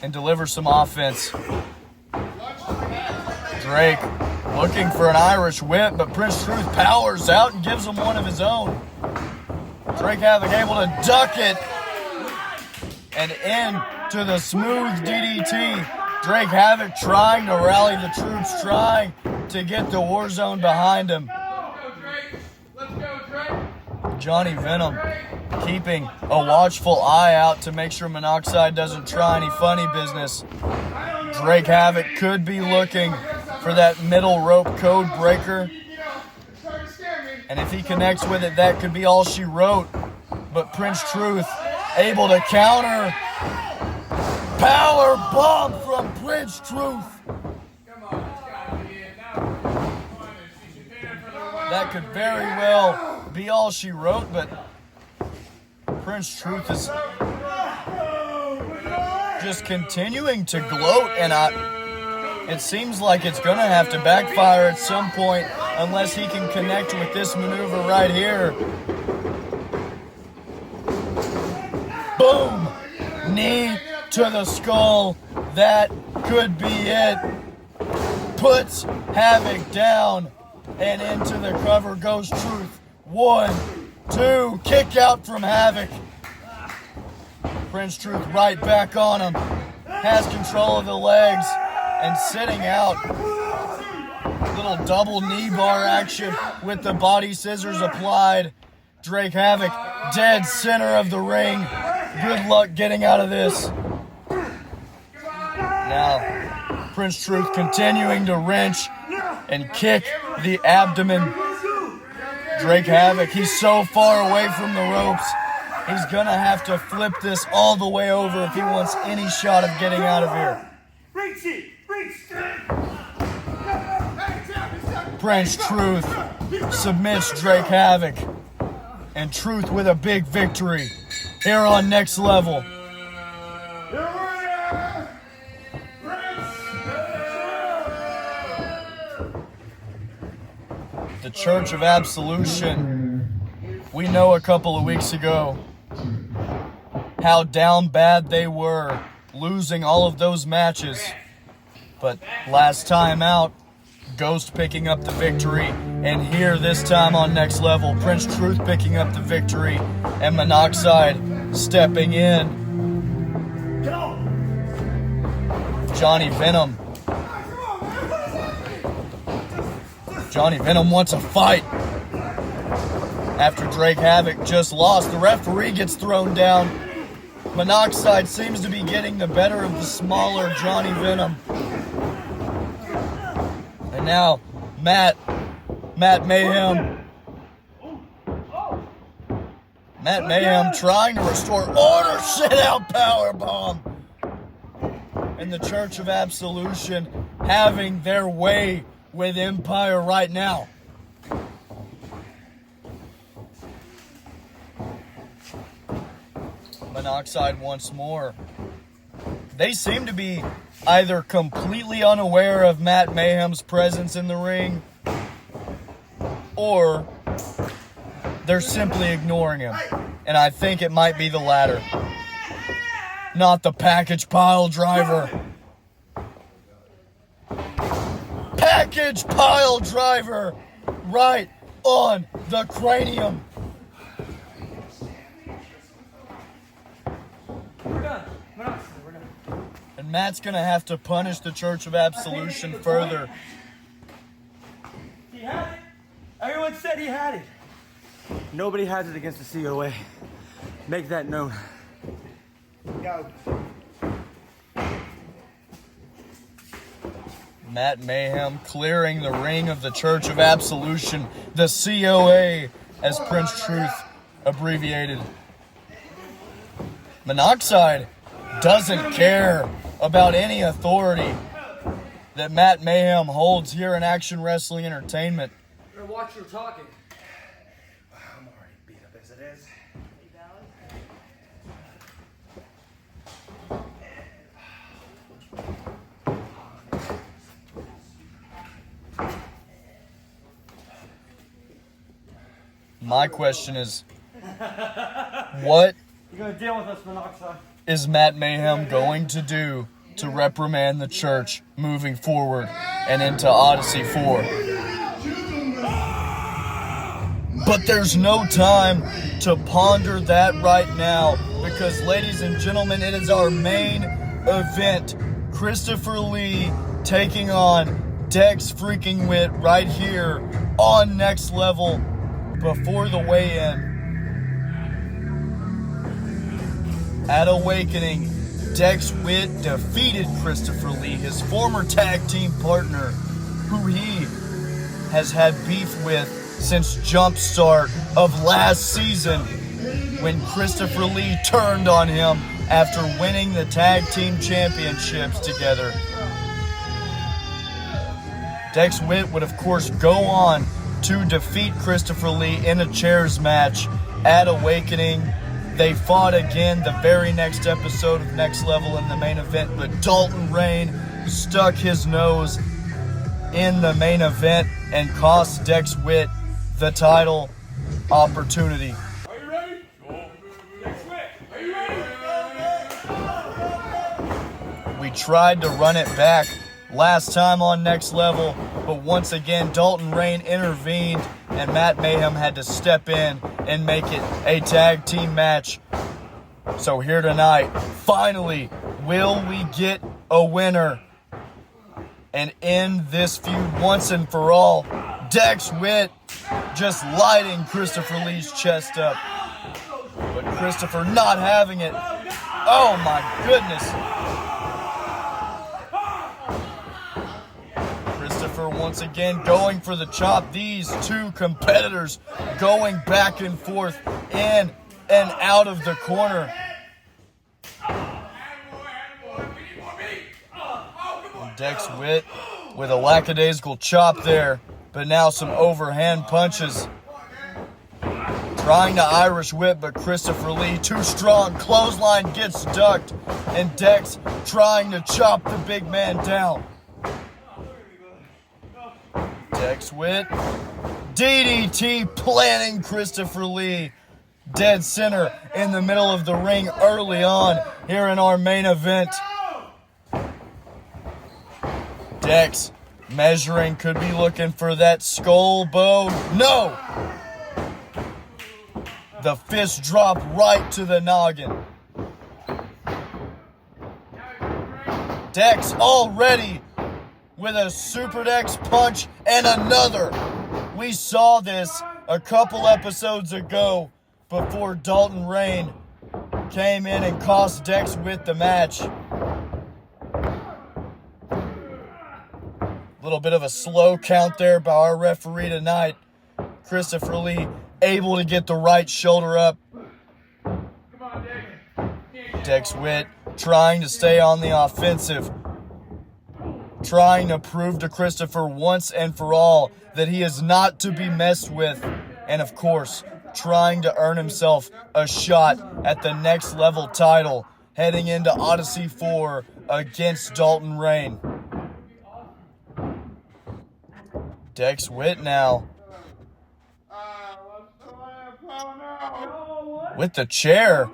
and deliver some offense. Drake looking for an Irish whip, but Prince Truth powers out and gives him one of his own. Drake Havoc able to duck it and into the smooth DDT. Drake Havoc trying to rally the troops, trying to get the Warzone behind him. Johnny Venom keeping a watchful eye out to make sure Monoxide doesn't try any funny business. Drake Havoc could be looking for that middle rope code breaker. And if he connects with it, that could be all she wrote. But Prince Truth able to counter. Power bomb from Prince Truth. That could very well be all she wrote, but Prince Truth is just continuing to gloat, and it seems like it's going to have to backfire at some point unless he can connect with this maneuver right here. Boom! Knee to the skull. That could be it. Puts Havoc down, and into the cover goes Truth. 1, 2, kick out from Havoc. Prince Truth right back on him. Has control of the legs and sitting out. Little double knee bar action with the body scissors applied. Drake Havoc dead center of the ring. Good luck getting out of this. Now, Prince Truth continuing to wrench and kick the abdomen. Drake Havoc, he's so far away from the ropes. He's going to have to flip this all the way over if he wants any shot of getting out of here. Prince Truth submits Drake Havoc. And Truth with a big victory here on Next Level. The Church of Absolution. We know a couple of weeks ago how down bad they were, losing all of those matches. But last time out, Ghost picking up the victory, and here this time on Next Level, Prince Truth picking up the victory, and Monoxide stepping in. Johnny Venom. Johnny Venom wants a fight. After Drake Havoc just lost, the referee gets thrown down. Monoxide seems to be getting the better of the smaller Johnny Venom. And now, Matt Mayhem. Matt Mayhem trying to restore order. Shit out powerbomb. and the Church of Absolution having their way with Empire right now. Monoxide once more. They seem to be either completely unaware of Matt Mayhem's presence in the ring, or they're simply ignoring him. And I think it might be the latter. Not the package pile driver. Package pile driver right on the cranium. We're done. We're done. And Matt's going to have to punish the Church of Absolution further. He had it. Everyone said he had it. Nobody has it against the COA. Make that known. Go. Matt Mayhem clearing the ring of the Church of Absolution, the COA, as Prince Truth abbreviated. Monoxide doesn't care about any authority that Matt Mayhem holds here in Action Wrestling Entertainment. Better watch your talking. I'm already beat up as it is. My question is, what You're gonna deal with us, Monoxide. is Matt Mayhem going to do to reprimand the church moving forward and into Odyssey 4? But there's no time to ponder that right now, because, ladies and gentlemen, it is our main event. Christopher Lee taking on Dex freaking Wit right here on Next Level before the weigh-in. At Awakening, Dex Wit defeated Christopher Lee, his former tag team partner, who he has had beef with since Jumpstart of last season, when Christopher Lee turned on him after winning the tag team championships together. Dex Wit would, of course, go on to defeat Christopher Lee in a chairs match at Awakening. They fought again the very next episode of Next Level in the main event, but Dalton Rain stuck his nose in the main event and cost Dex Wit the title opportunity. Are you ready? Dex Wit, are you ready? We tried to run it back last time on Next Level, but once again Dalton Rain intervened and Matt Mayhem had to step in and make it a tag team match. So here tonight, finally, will we get a winner and end this feud once and for all? Dex Wit just lighting Christopher Lee's chest up, but Christopher not having it. Oh my goodness. Christopher once again going for the chop. These two competitors going back and forth in and out of the corner. And Dex Wit with a lackadaisical chop there, but now some overhand punches. Trying to Irish whip, but Christopher Lee too strong. Clothesline gets ducked, and Dex trying to chop the big man down. Dex Wit, DDT planning Christopher Lee. Dead center in the middle of the ring early on here in our main event. Dex measuring, could be looking for that skull bow. No! The fist drop right to the noggin. Dex already with a Super Dex punch and another. We saw this a couple episodes ago before Dalton Rain came in and cost Dex Wit the match. Little bit of a slow count there by our referee tonight. Christopher Lee able to get the right shoulder up. Dex Wit trying to stay on the offensive, trying to prove to Christopher once and for all that he is not to be messed with, and of course, trying to earn himself a shot at the next level title heading into Odyssey 4 against Dalton Rain. Dex Wit now with the chair.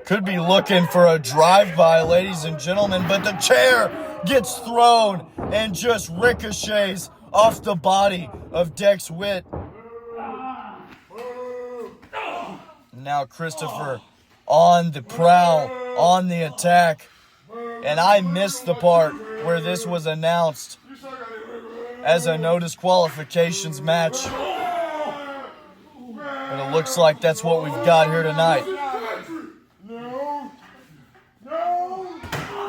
Could be looking for a drive-by, ladies and gentlemen, but the chair gets thrown and just ricochets off the body of Dex Wit. Now Christopher on the prowl, on the attack. And I missed the part where this was announced as a no disqualifications match. But it looks like that's what we've got here tonight.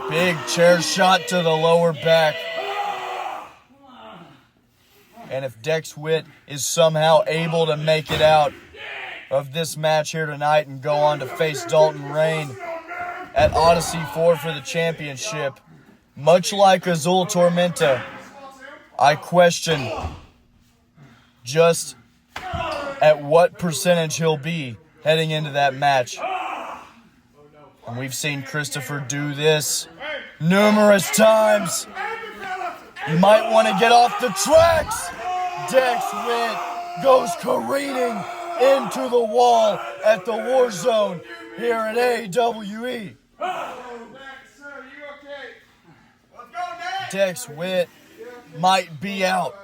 Big chair shot to the lower back. And if Dex Wit is somehow able to make it out of this match here tonight and go on to face Dalton Rain at Odyssey 4 for the championship, much like Azul Tormenta, I question just at what percentage he'll be heading into that match. And we've seen Christopher do this numerous times. You might want to get off the tracks. Dex Wit goes careening into the wall at the War Zone here at AWE. Dex Wit might be out.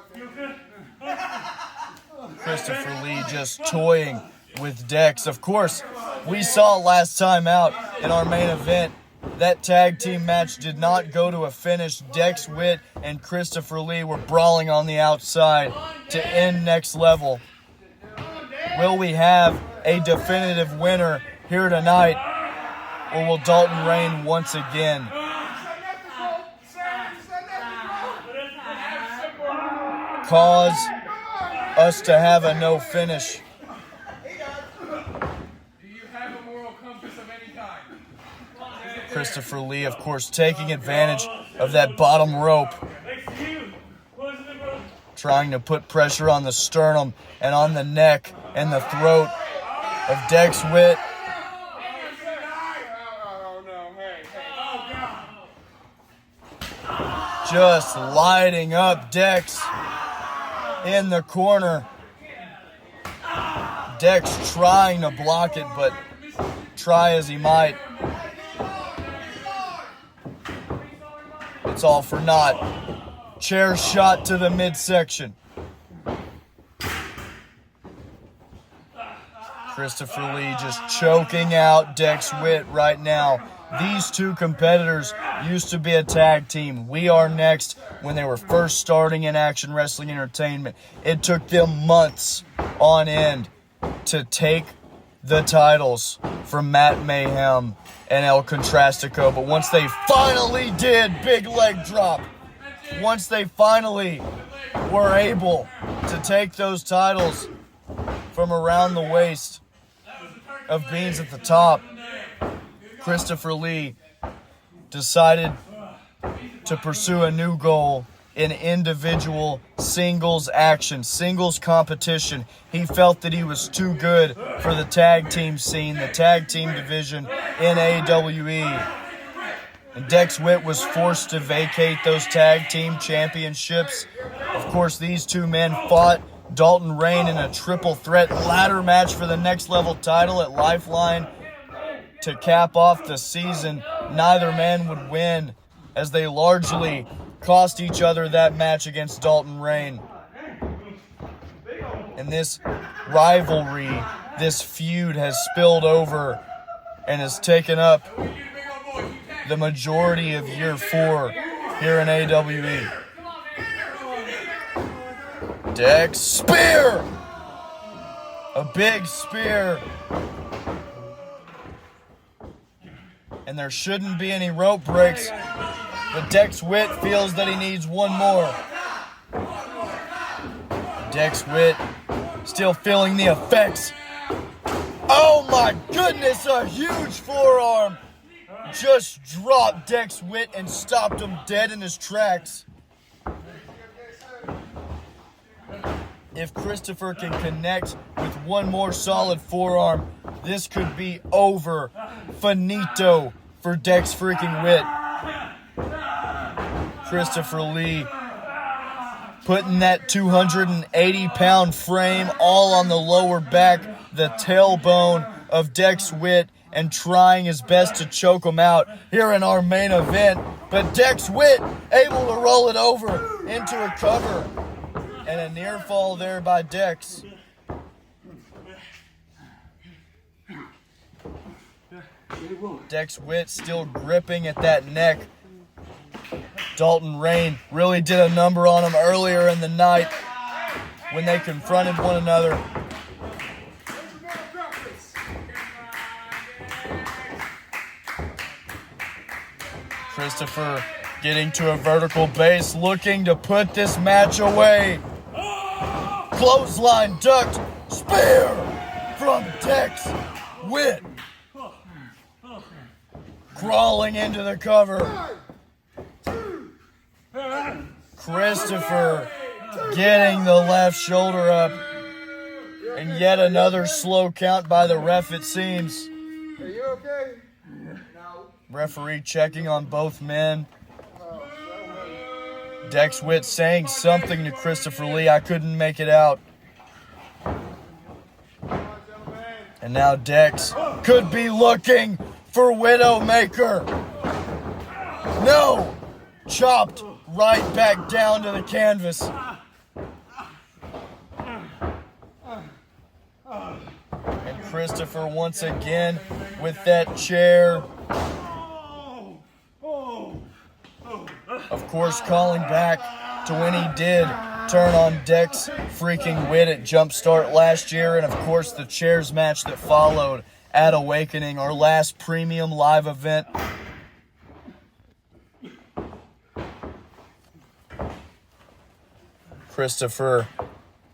Christopher Lee just toying with Dex. Of course, we saw last time out in our main event, that tag team match did not go to a finish. Dex Wit and Christopher Lee were brawling on the outside to end Next Level. Will we have a definitive winner here tonight, or will Dalton Rain once again cause us to have a no finish? Christopher Lee, of course, taking advantage of that bottom rope, trying to put pressure on the sternum and on the neck and the throat of Dex Wit. Just lighting up Dex in the corner. Dex trying to block it, but try as he might, it's all for naught. Chair shot to the midsection. Christopher Lee just choking out Dex Wit right now. These two competitors used to be a tag team. We Are Next, when they were first starting in Action Wrestling Entertainment, it took them months on end to take the titles from Matt Mayhem and El Contrastico. But once they finally did, big leg drop, once they finally were able to take those titles from around the waist of Beans at the Top, Christopher Lee decided to pursue a new goal in individual singles action, singles competition. He felt that he was too good for the tag team scene, the tag team division in AWE. And Dex Wit was forced to vacate those tag team championships. Of course, these two men fought Dalton Rain in a triple threat ladder match for the Next Level title at Lifeline. To cap off the season, neither man would win, as they largely cost each other that match against Dalton Rain. And this rivalry, this feud has spilled over and has taken up the majority of year 4 here in AWE. Dex spear! A big spear. And there shouldn't be any rope breaks, but Dex Wit feels that he needs one more. Dex Wit still feeling the effects. Oh my goodness, a huge forearm just dropped Dex Wit and stopped him dead in his tracks. If Christopher can connect with one more solid forearm, this could be over. Finito for Dex freaking Wit. Christopher Lee putting that 280-pound frame all on the lower back, the tailbone of Dex Wit, and trying his best to choke him out here in our main event. But Dex Wit able to roll it over into a cover. And a near fall there by Dex. Dex Wit still gripping at that neck. Dalton Rain really did a number on him earlier in the night when they confronted one another. Christopher getting to a vertical base, looking to put this match away. Clothesline ducked, spear from Dex Wit. Crawling into the cover. Christopher getting the left shoulder up. And yet another slow count by the ref, it seems. Are you okay? Referee checking on both men. Dex Wit saying something to Christopher Lee. I couldn't make it out. And now Dex could be looking for Widowmaker. No! Chopped right back down to the canvas. And Christopher once again with that chair. Of course, calling back to when he did turn on Dex freaking Wit at Jumpstart last year, and of course the chairs match that followed at Awakening, our last premium live event. Christopher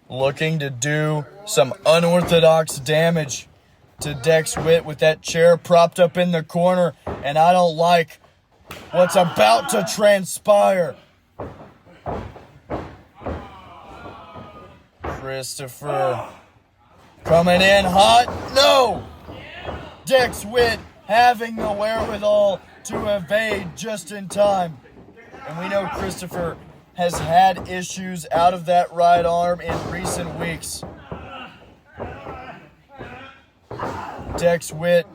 looking to do some unorthodox damage to Dex Wit with that chair propped up in the corner, and I don't like what's about to transpire. Christopher coming in hot. No! Dex Wit having the wherewithal to evade just in time. And we know Christopher has had issues out of that right arm in recent weeks. Dex Wit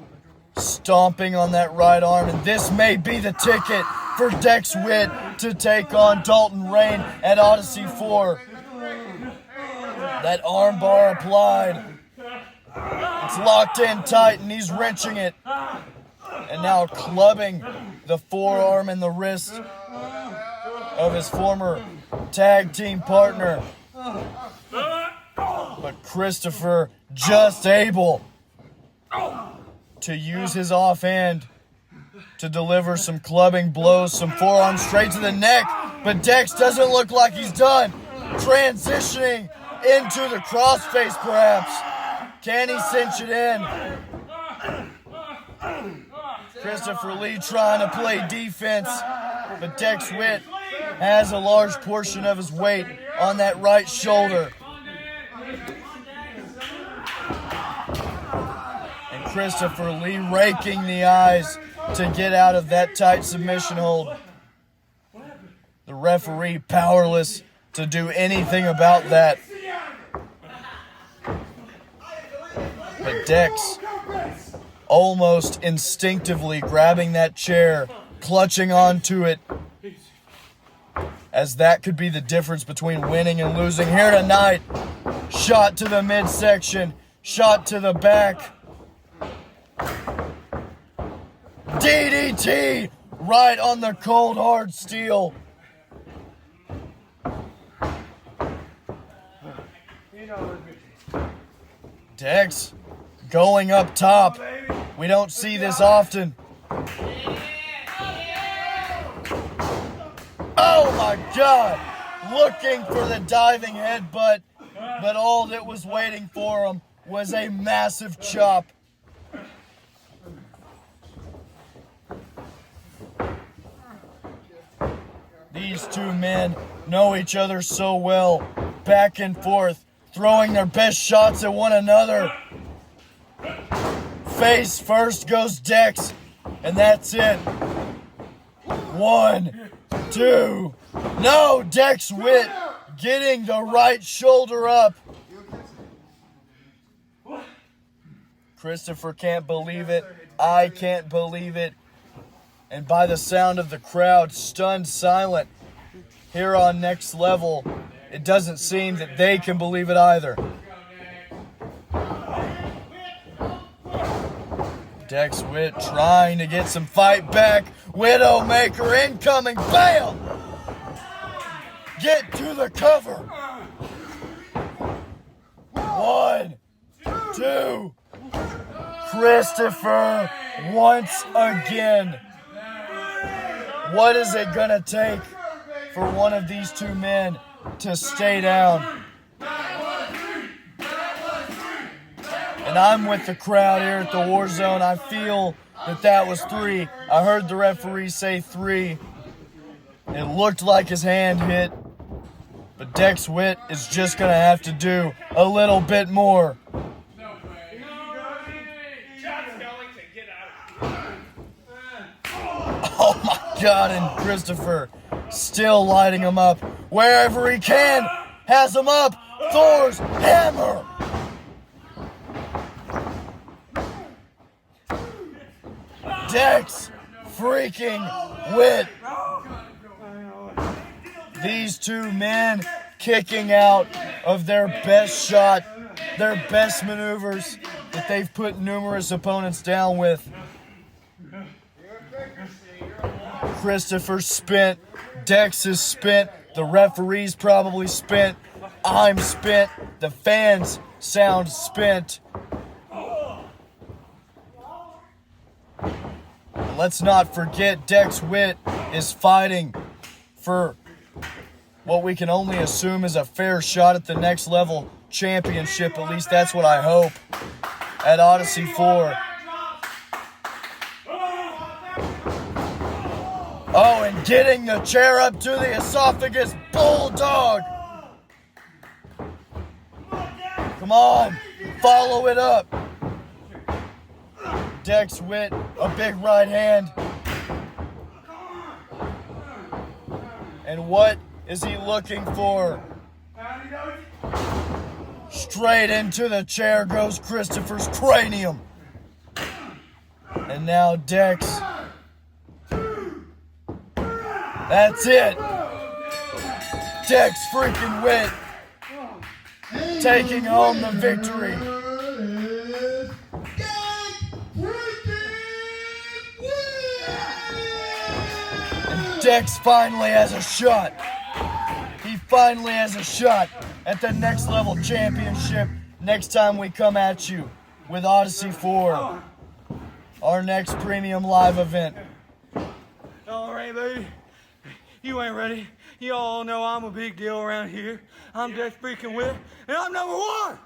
stomping on that right arm, and this may be the ticket for Dex Wit to take on Dalton Rain at Odyssey 4. That arm bar applied. It's locked in tight, and he's wrenching it. And now clubbing the forearm and the wrist of his former tag team partner. But Christopher just able to use his offhand to deliver some clubbing blows, some forearms straight to the neck. But Dex doesn't look like he's done. Transitioning into the crossface perhaps. Can he cinch it in? Christopher Lee trying to play defense, but Dex Wit has a large portion of his weight on that right shoulder. And Christopher Lee raking the eyes to get out of that tight submission hold. The referee powerless to do anything about that. But Dex almost instinctively grabbing that chair, clutching onto it, as that could be the difference between winning and losing here tonight. Shot to the midsection, shot to the back. DDT right on the cold hard steel. Dex going up top. We don't see this often. Oh my God! Looking for the diving headbutt, but all that was waiting for him was a massive chop. These two men know each other so well, back and forth, throwing their best shots at one another. Face first goes Dex, and that's it. 1, 2. No, Dex Wit getting the right shoulder up. Christopher can't believe it. I can't believe it. And by the sound of the crowd, stunned silent here on Next Level, it doesn't seem that they can believe it either. Dex Wit trying to get some fight back. Widowmaker incoming. Bam! Get to the cover. 1, 2. Christopher once again. What is it gonna take for one of these two men to stay down? And I'm with the crowd here at the War Zone. I feel that was 3. I heard the referee say 3. It looked like his hand hit. But Dex Wit is just going to have to do a little bit more. Oh my God, and Christopher still lighting him up. Wherever he can, has him up. Thor's hammer. Dex freaking Wit. These two men kicking out of their best shot, their best maneuvers that they've put numerous opponents down with. Christopher's spent, Dex is spent, the referee's probably spent, I'm spent, the fans sound spent. Let's not forget Dex Wit is fighting for what we can only assume is a fair shot at the Next Level championship. At least that's what I hope at Odyssey 4. Oh, and getting the chair up to the esophagus. Bulldog. Come on. Follow it up. Dex Wit, a big right hand. And what is he looking for? Straight into the chair goes Christopher's cranium. And now Dex. That's it. Dex freaking Wit taking home the victory. And Dex finally has a shot. He finally has a shot at the Next Level championship next time we come at you with Odyssey 4, our next premium live event. All right, baby. You ain't ready. You all know I'm a big deal around here. I'm Dex freaking Wit, and I'm number 1.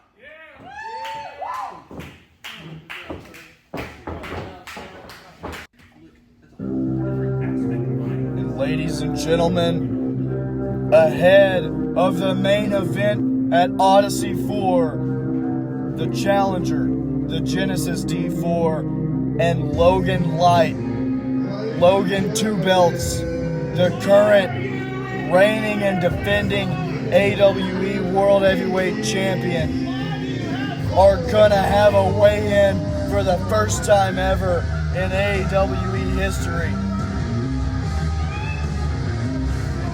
And ladies and gentlemen, ahead of the main event at Odyssey 4, the Challenger, the Genesis D4, and Logan Light, Logan Two Belts, the current reigning and defending AWE World Heavyweight Champion, are gonna have a weigh-in for the first time ever in AWE history.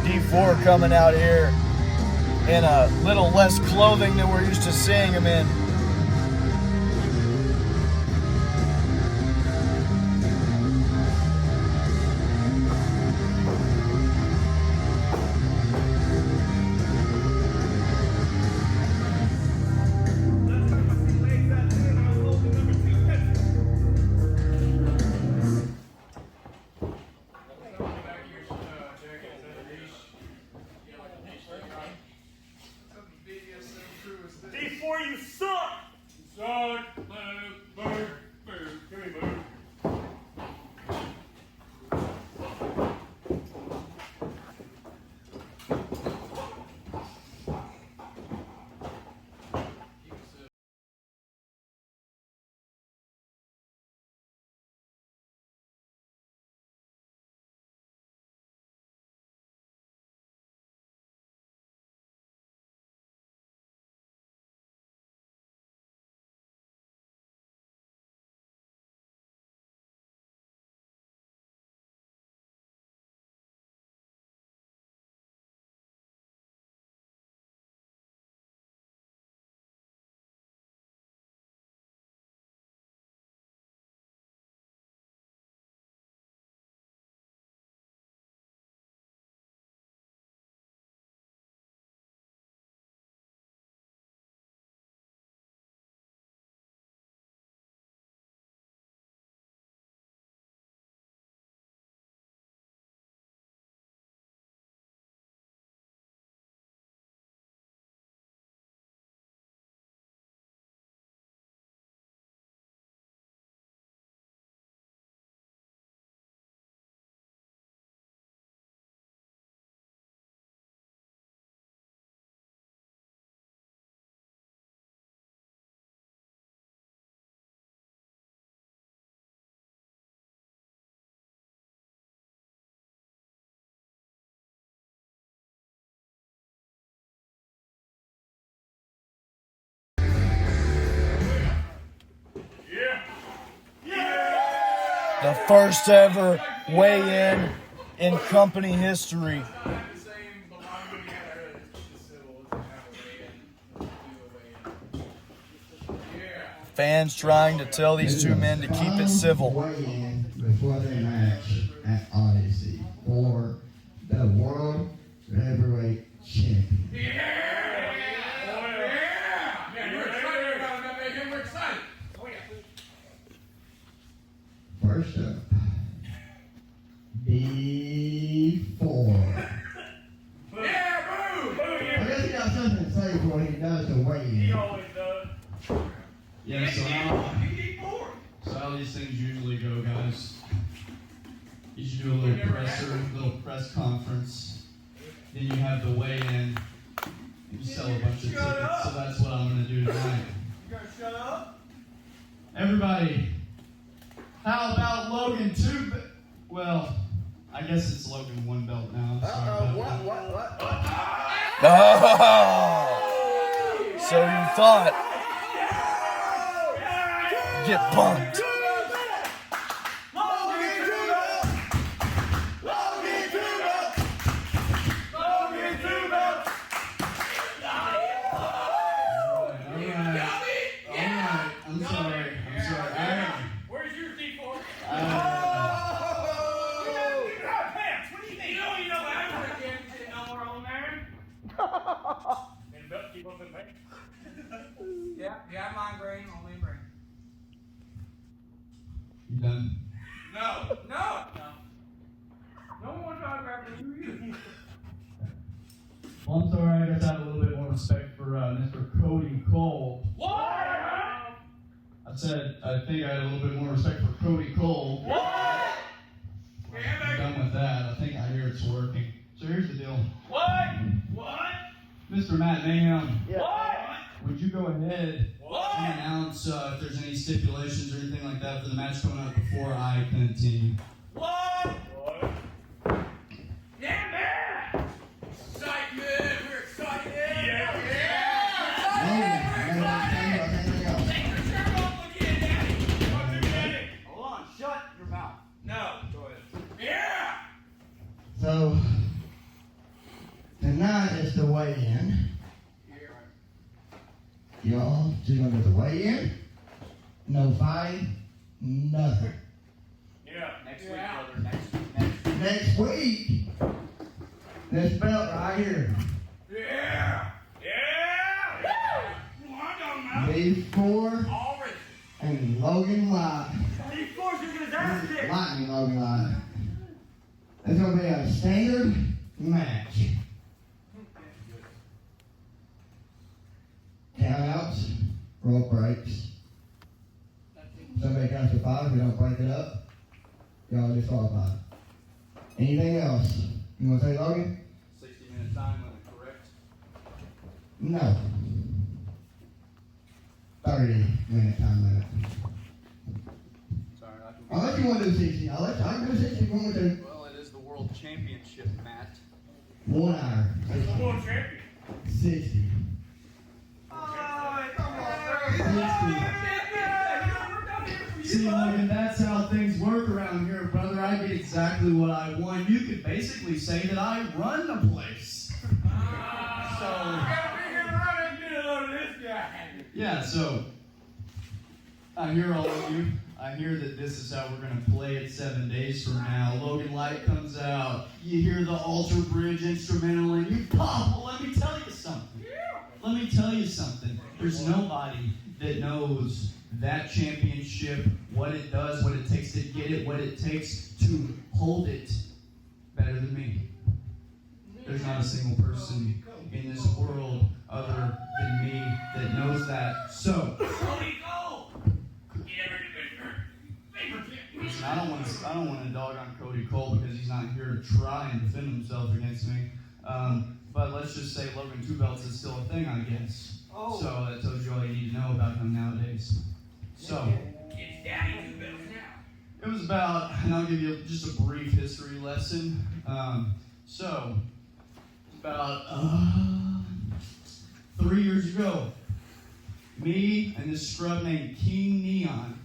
D4 coming out here in a little less clothing than we're used to seeing him in. D4, you suck! The first ever weigh-in in company history. Fans trying to tell these two men to keep it civil. Weigh-in before their match at Odyssey for the World Heavyweight Champion. First up, B4. I guess he got something to say before he does the weigh-in. He always does. Yeah, so how these things usually go, guys. You should do a little press conference. Then you have the weigh-in. And you sell a bunch of tickets. So that's what I'm going to do tonight. You gonna shut up? Everybody, how about Logan 2? Well, I guess it's Logan 1 belt now. Sorry about that. Oh! So you thought. Get bumped. Where's your D4? Pants. What do you think? You know I'm no more on there. And belt keep up in pants. Yeah, mine green, only green. You done? No. No one wants to autograph me. Well, I'm sorry, I guess I have a little bit more respect for Mr. Cody Cole. What? I said, I think I had a little bit more respect for Cody Cole. What? I'm done with that. I think I hear it's working. So here's the deal. What? Mr. Matt Mayhem, What? would you go ahead What? and announce if there's any stipulations or anything like that for the match coming up before I continue? What? Yeah, man! Excitement! We're excited! Yeah! Hold on, shut your mouth. No. Go ahead. Yeah! So, tonight is the weigh-in. Y'all just gonna do the weigh-in? No fight, nothing. Yeah. Next week, brother. Next week, this belt right here, Yeah! Yeah! Woo! I don't know. B4 Already. and Logan Light. These forces are gonna ass kick. Lightning Logan Light. It's gonna be a standard match. Countouts, rope breaks. Somebody counts to 5. If we don't break it up, y'all disqualified. Anything else? You want to say, Logan? 60-minute time limit, correct? No. 30-minute time limit. Sorry, I can Unless you want to do 60. I can do 60 if you want me to. Well, it is the World Championship, Matt. 1 hour. World champion. 60. See, Logan, that's how things work around here, brother. I get exactly what I want. You could basically say that I run the place. Yeah, so I hear all of you. I hear that this is how we're going to play it 7 days from now. Logan Light comes out. You hear the Alter Bridge instrumental and you pop. Well, let me tell you something. Let me tell you something. There's nobody that knows that championship, what it does, what it takes to get it, what it takes to hold it better than me. There's not a single person in this world other than me that knows that. So, listen, I don't want to dog on Cody Cole because he's not here to try and defend himself against me. But let's just say Logan 2 belts is still a thing, I guess. So that tells you all you need to know about him nowadays. So, it was about, and I'll give you just a brief history lesson. About 3 years ago, me and this scrub named King Neon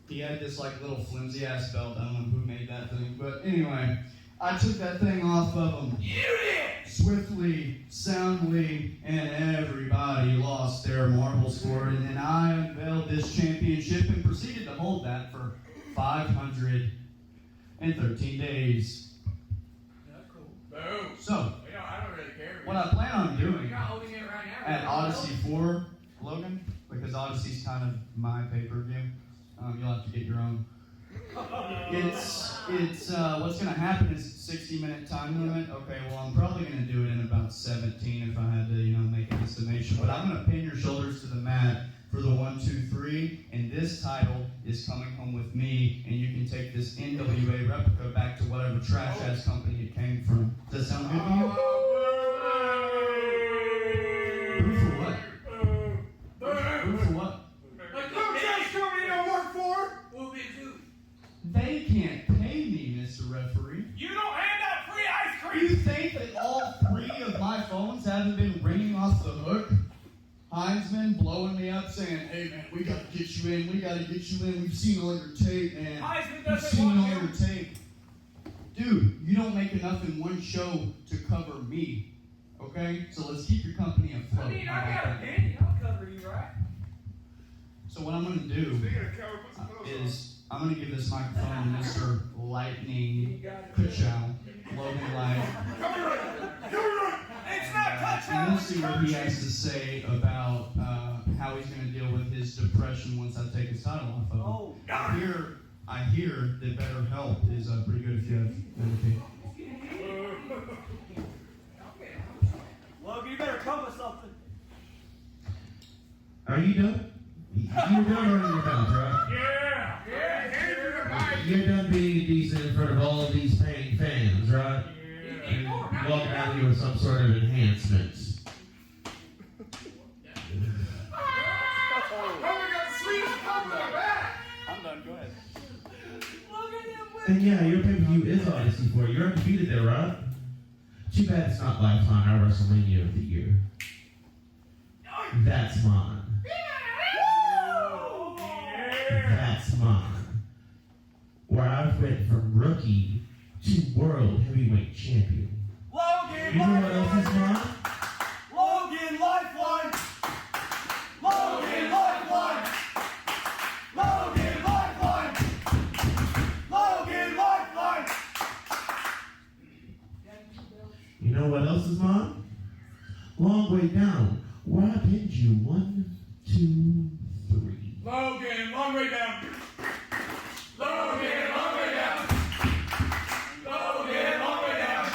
He had this like little flimsy ass belt. I don't know who made that thing, but anyway, I took that thing off of him. You did! Swiftly, soundly, and everybody lost their marbles for it. And then I unveiled this championship and proceeded to hold that for 513 days. That's cool. Boom. So, I don't really care. what I plan on doing You're not holding it right now. at Odyssey 4, Logan, because Odyssey's kind of my pay-per-view. You'll have to get your own. It's what's going to happen is 60-minute time limit. Okay, well, I'm probably going to do it in about 17 if I had to, make an estimation. But I'm going to pin your shoulders to the mat for the 1, 2, 3, and this title is coming home with me, and you can take this NWA replica back to whatever trash-ass company it came from. Does that sound good to you? Boo for what? Boo for what? They can't pay me, Mr. Referee. You don't hand out free ice cream. You think that all 3 of my phones haven't been ringing off the hook? Heinzman blowing me up saying, hey man, we got to get you in, we've seen all your tape, man. Heisman We've doesn't seen want all you. your tape. Dude, you don't make enough in one show to cover me, okay? So let's keep your company afloat. I got a penny. I'll cover you, right? So what I'm going to do is I'm going to give this microphone to Mr. Lightning Kuchow, Logan Light. It's not And we'll see what he has to say about how he's going to deal with his depression once I take his title off of him. I hear that BetterHelp is pretty good if you have Medicaid. Logan, you better come with something. Are you done? You're done running your mouth, right? Yeah. You're done being decent in front of all of these paying fans, right? And walking out here with some sort of enhancements. I'm done, go ahead. And yeah, your pay-per-view is Odyssey 4. You're undefeated there, right? Too bad it's not Lifetime or WrestleMania of the year. That's mine. That's mine. Where I've went from rookie to world heavyweight champion. Logan, You know what else is mine? Logan, lifeline! Logan, lifeline! Logan, lifeline! Logan, lifeline! You know what else is mine? Long way down, where I pinned you 1, 2, 3. Logan, long way down. Logan, long way down. Logan, long way down.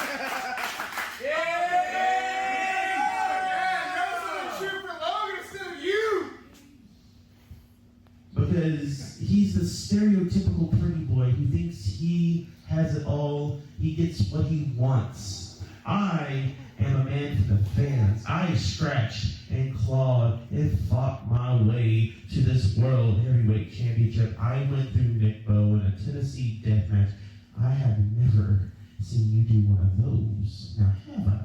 Because he's the stereotypical pretty boy who thinks he has it all, he gets what he wants. I am a man for the fans. I scratched and clawed and fought my way to this World Heavyweight Championship. I went through Nick Bow in a Tennessee death match. I have never seen you do one of those. Now have I?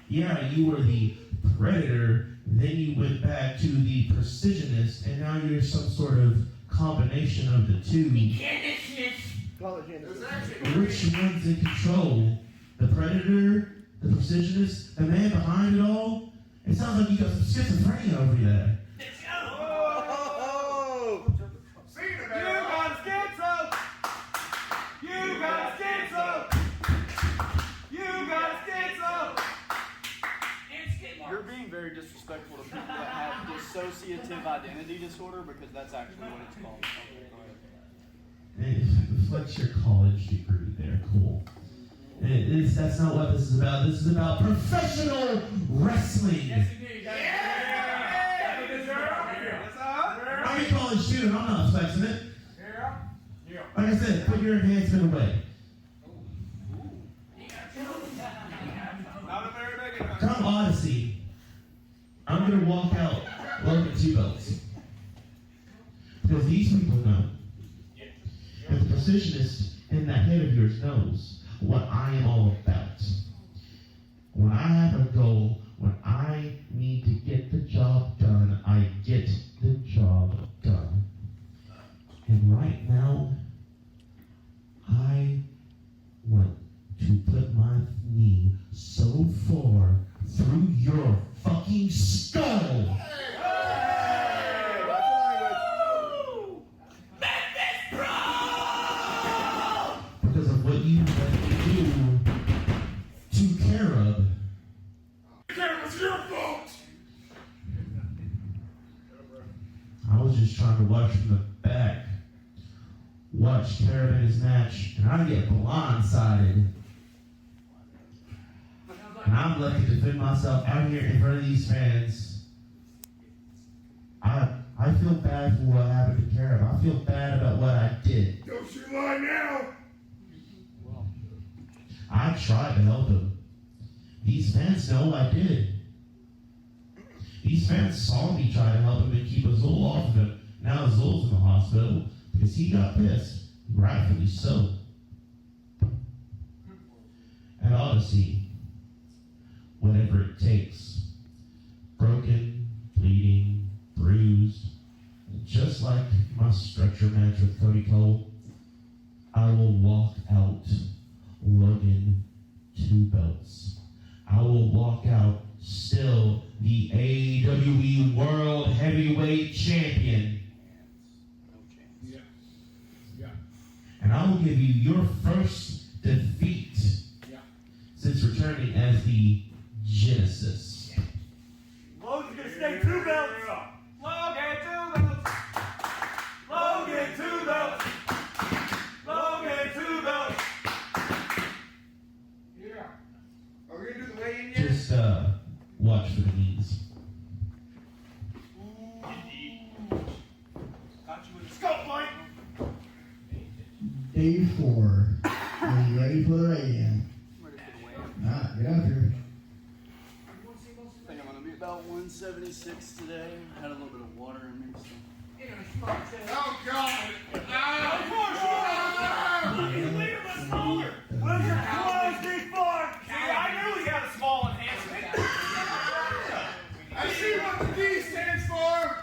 Yeah, you were the Predator, then you went back to the Precisionist, and now you're some sort of combination of the two. Which one's in control? The Predator? The Precisionist? The man behind it all? It sounds like you got some schizophrenia over there. You're being very disrespectful to people that have dissociative identity disorder because that's actually what it's called. It reflects your college degree there, cool. That's not what this is about. This is about professional wrestling. Yes, indeed. I'm a college student, I'm not flexing it. Yeah. Like I said, put your enhancement away. Come Odyssey, I'm going to walk out Logan 2 belts. Because these people know. And the precisionist in that head of yours knows what I am all about. When I have a goal, when I need to get the job done, I get the my knee so far through your fucking skull. Because of what you let me do to Carab. It's your fault. I was just trying to watch from the back. Watch Carab in his match, and I get blindsided. And I'm left to defend myself out here in front of these fans. I feel bad for what happened to Carab. I feel bad about what I did. Don't you lie now. I tried to help him. These fans know I did. These fans saw me try to help him and keep Azul off of him. Now Azul's in the hospital because he got pissed. Rightfully so. At Odyssey, whatever it takes. Broken, bleeding, bruised. And just like my stretcher match with Cody Cole, I will walk out Logan 2 belts. I will walk out still the AEW World Heavyweight Champion. Yeah. And I will give you your first defeat since returning as the Genesis. Logan's gonna stay 2 belts. Logan 2 belts. Logan 2 belts. Logan 2 belts. Yeah. Are we gonna do the weigh-in yet? Just watch for the knees. Got you with a scope point. Day 4. Are you ready for the weigh-in? Alright, get up here. I think I'm gonna be about 176 today. Had a little bit of water in me, so. Oh, God. He's a little bit smaller. Where's your clothes, big boy? See, I knew he had a small enhancement. I see what the D stands for.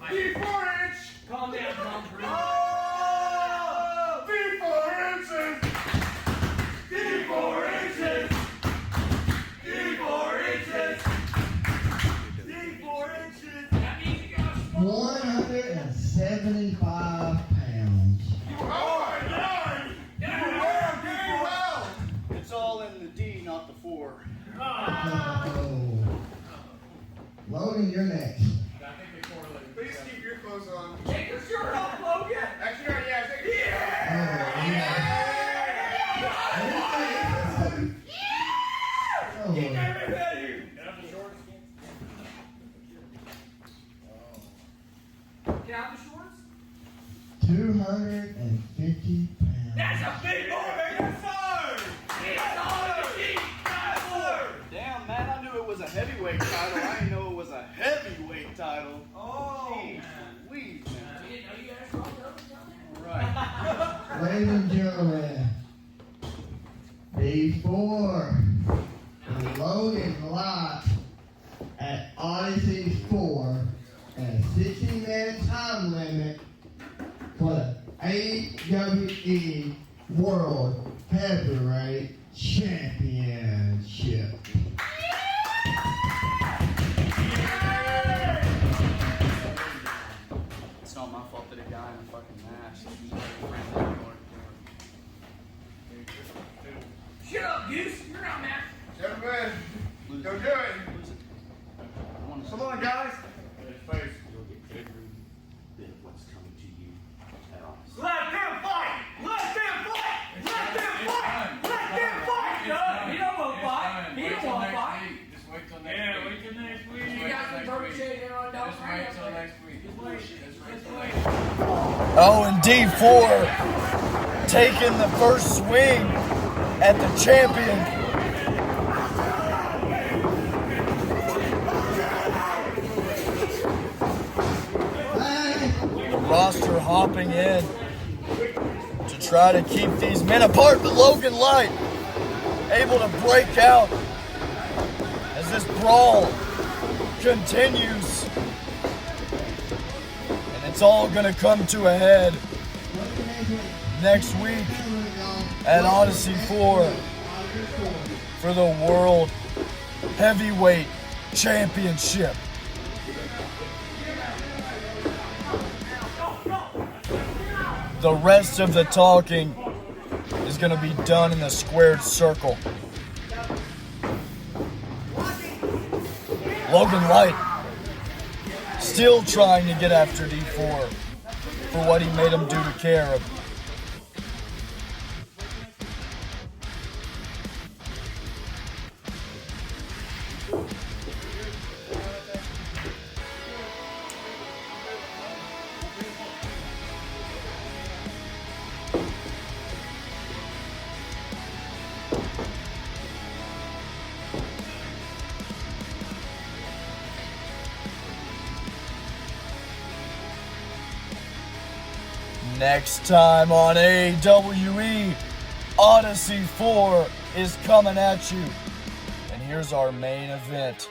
D4-inch. Calm down, Tom. D4 inches. D4 inches. D4 inches. D4 inches. That means you got a small. 175 pounds. Oh, my God. You wear very well. It's all in the D, not the 4. Oh. Logan, you're next. Please keep your clothes on. Take your shirt off, Logan. Actually, no, yeah, take it. Oh, Get everybody. Get out the shorts. 250 pounds. That's a big boy, yes, sir. Yes, sir. Damn, man, I knew it was a heavyweight title. I didn't know it was a heavyweight title. Oh. Sweet, man. All Right. Ladies and gentlemen, day 4. Logan live at Odyssey 4 at a 60-minute time limit for the AWE World Heavyweight Championship. It's not my fault that a guy in a fucking mask. Shut up, Goose. You're not mad. Gentlemen, don't do it. Come on, guys. Let them fight! Let them fight! Let them fight! Let them fight! He don't want to fight. He don't want to fight. Just wait till next week. wait till next week. You got some birthday there on Dalton. Just wait till next week. Just wait. Oh, and D4 taking the first swing at the champion. The roster hopping in to try to keep these men apart, but Logan Light able to break out as this brawl continues. And it's all going to come to a head next week at Odyssey 4 for the World Heavyweight Championship. The rest of the talking is going to be done in the squared circle. Logan Light still trying to get after D4 for what he made him do to Carab. Next time on AWE, Odyssey 4 is coming at you. And here's our main event.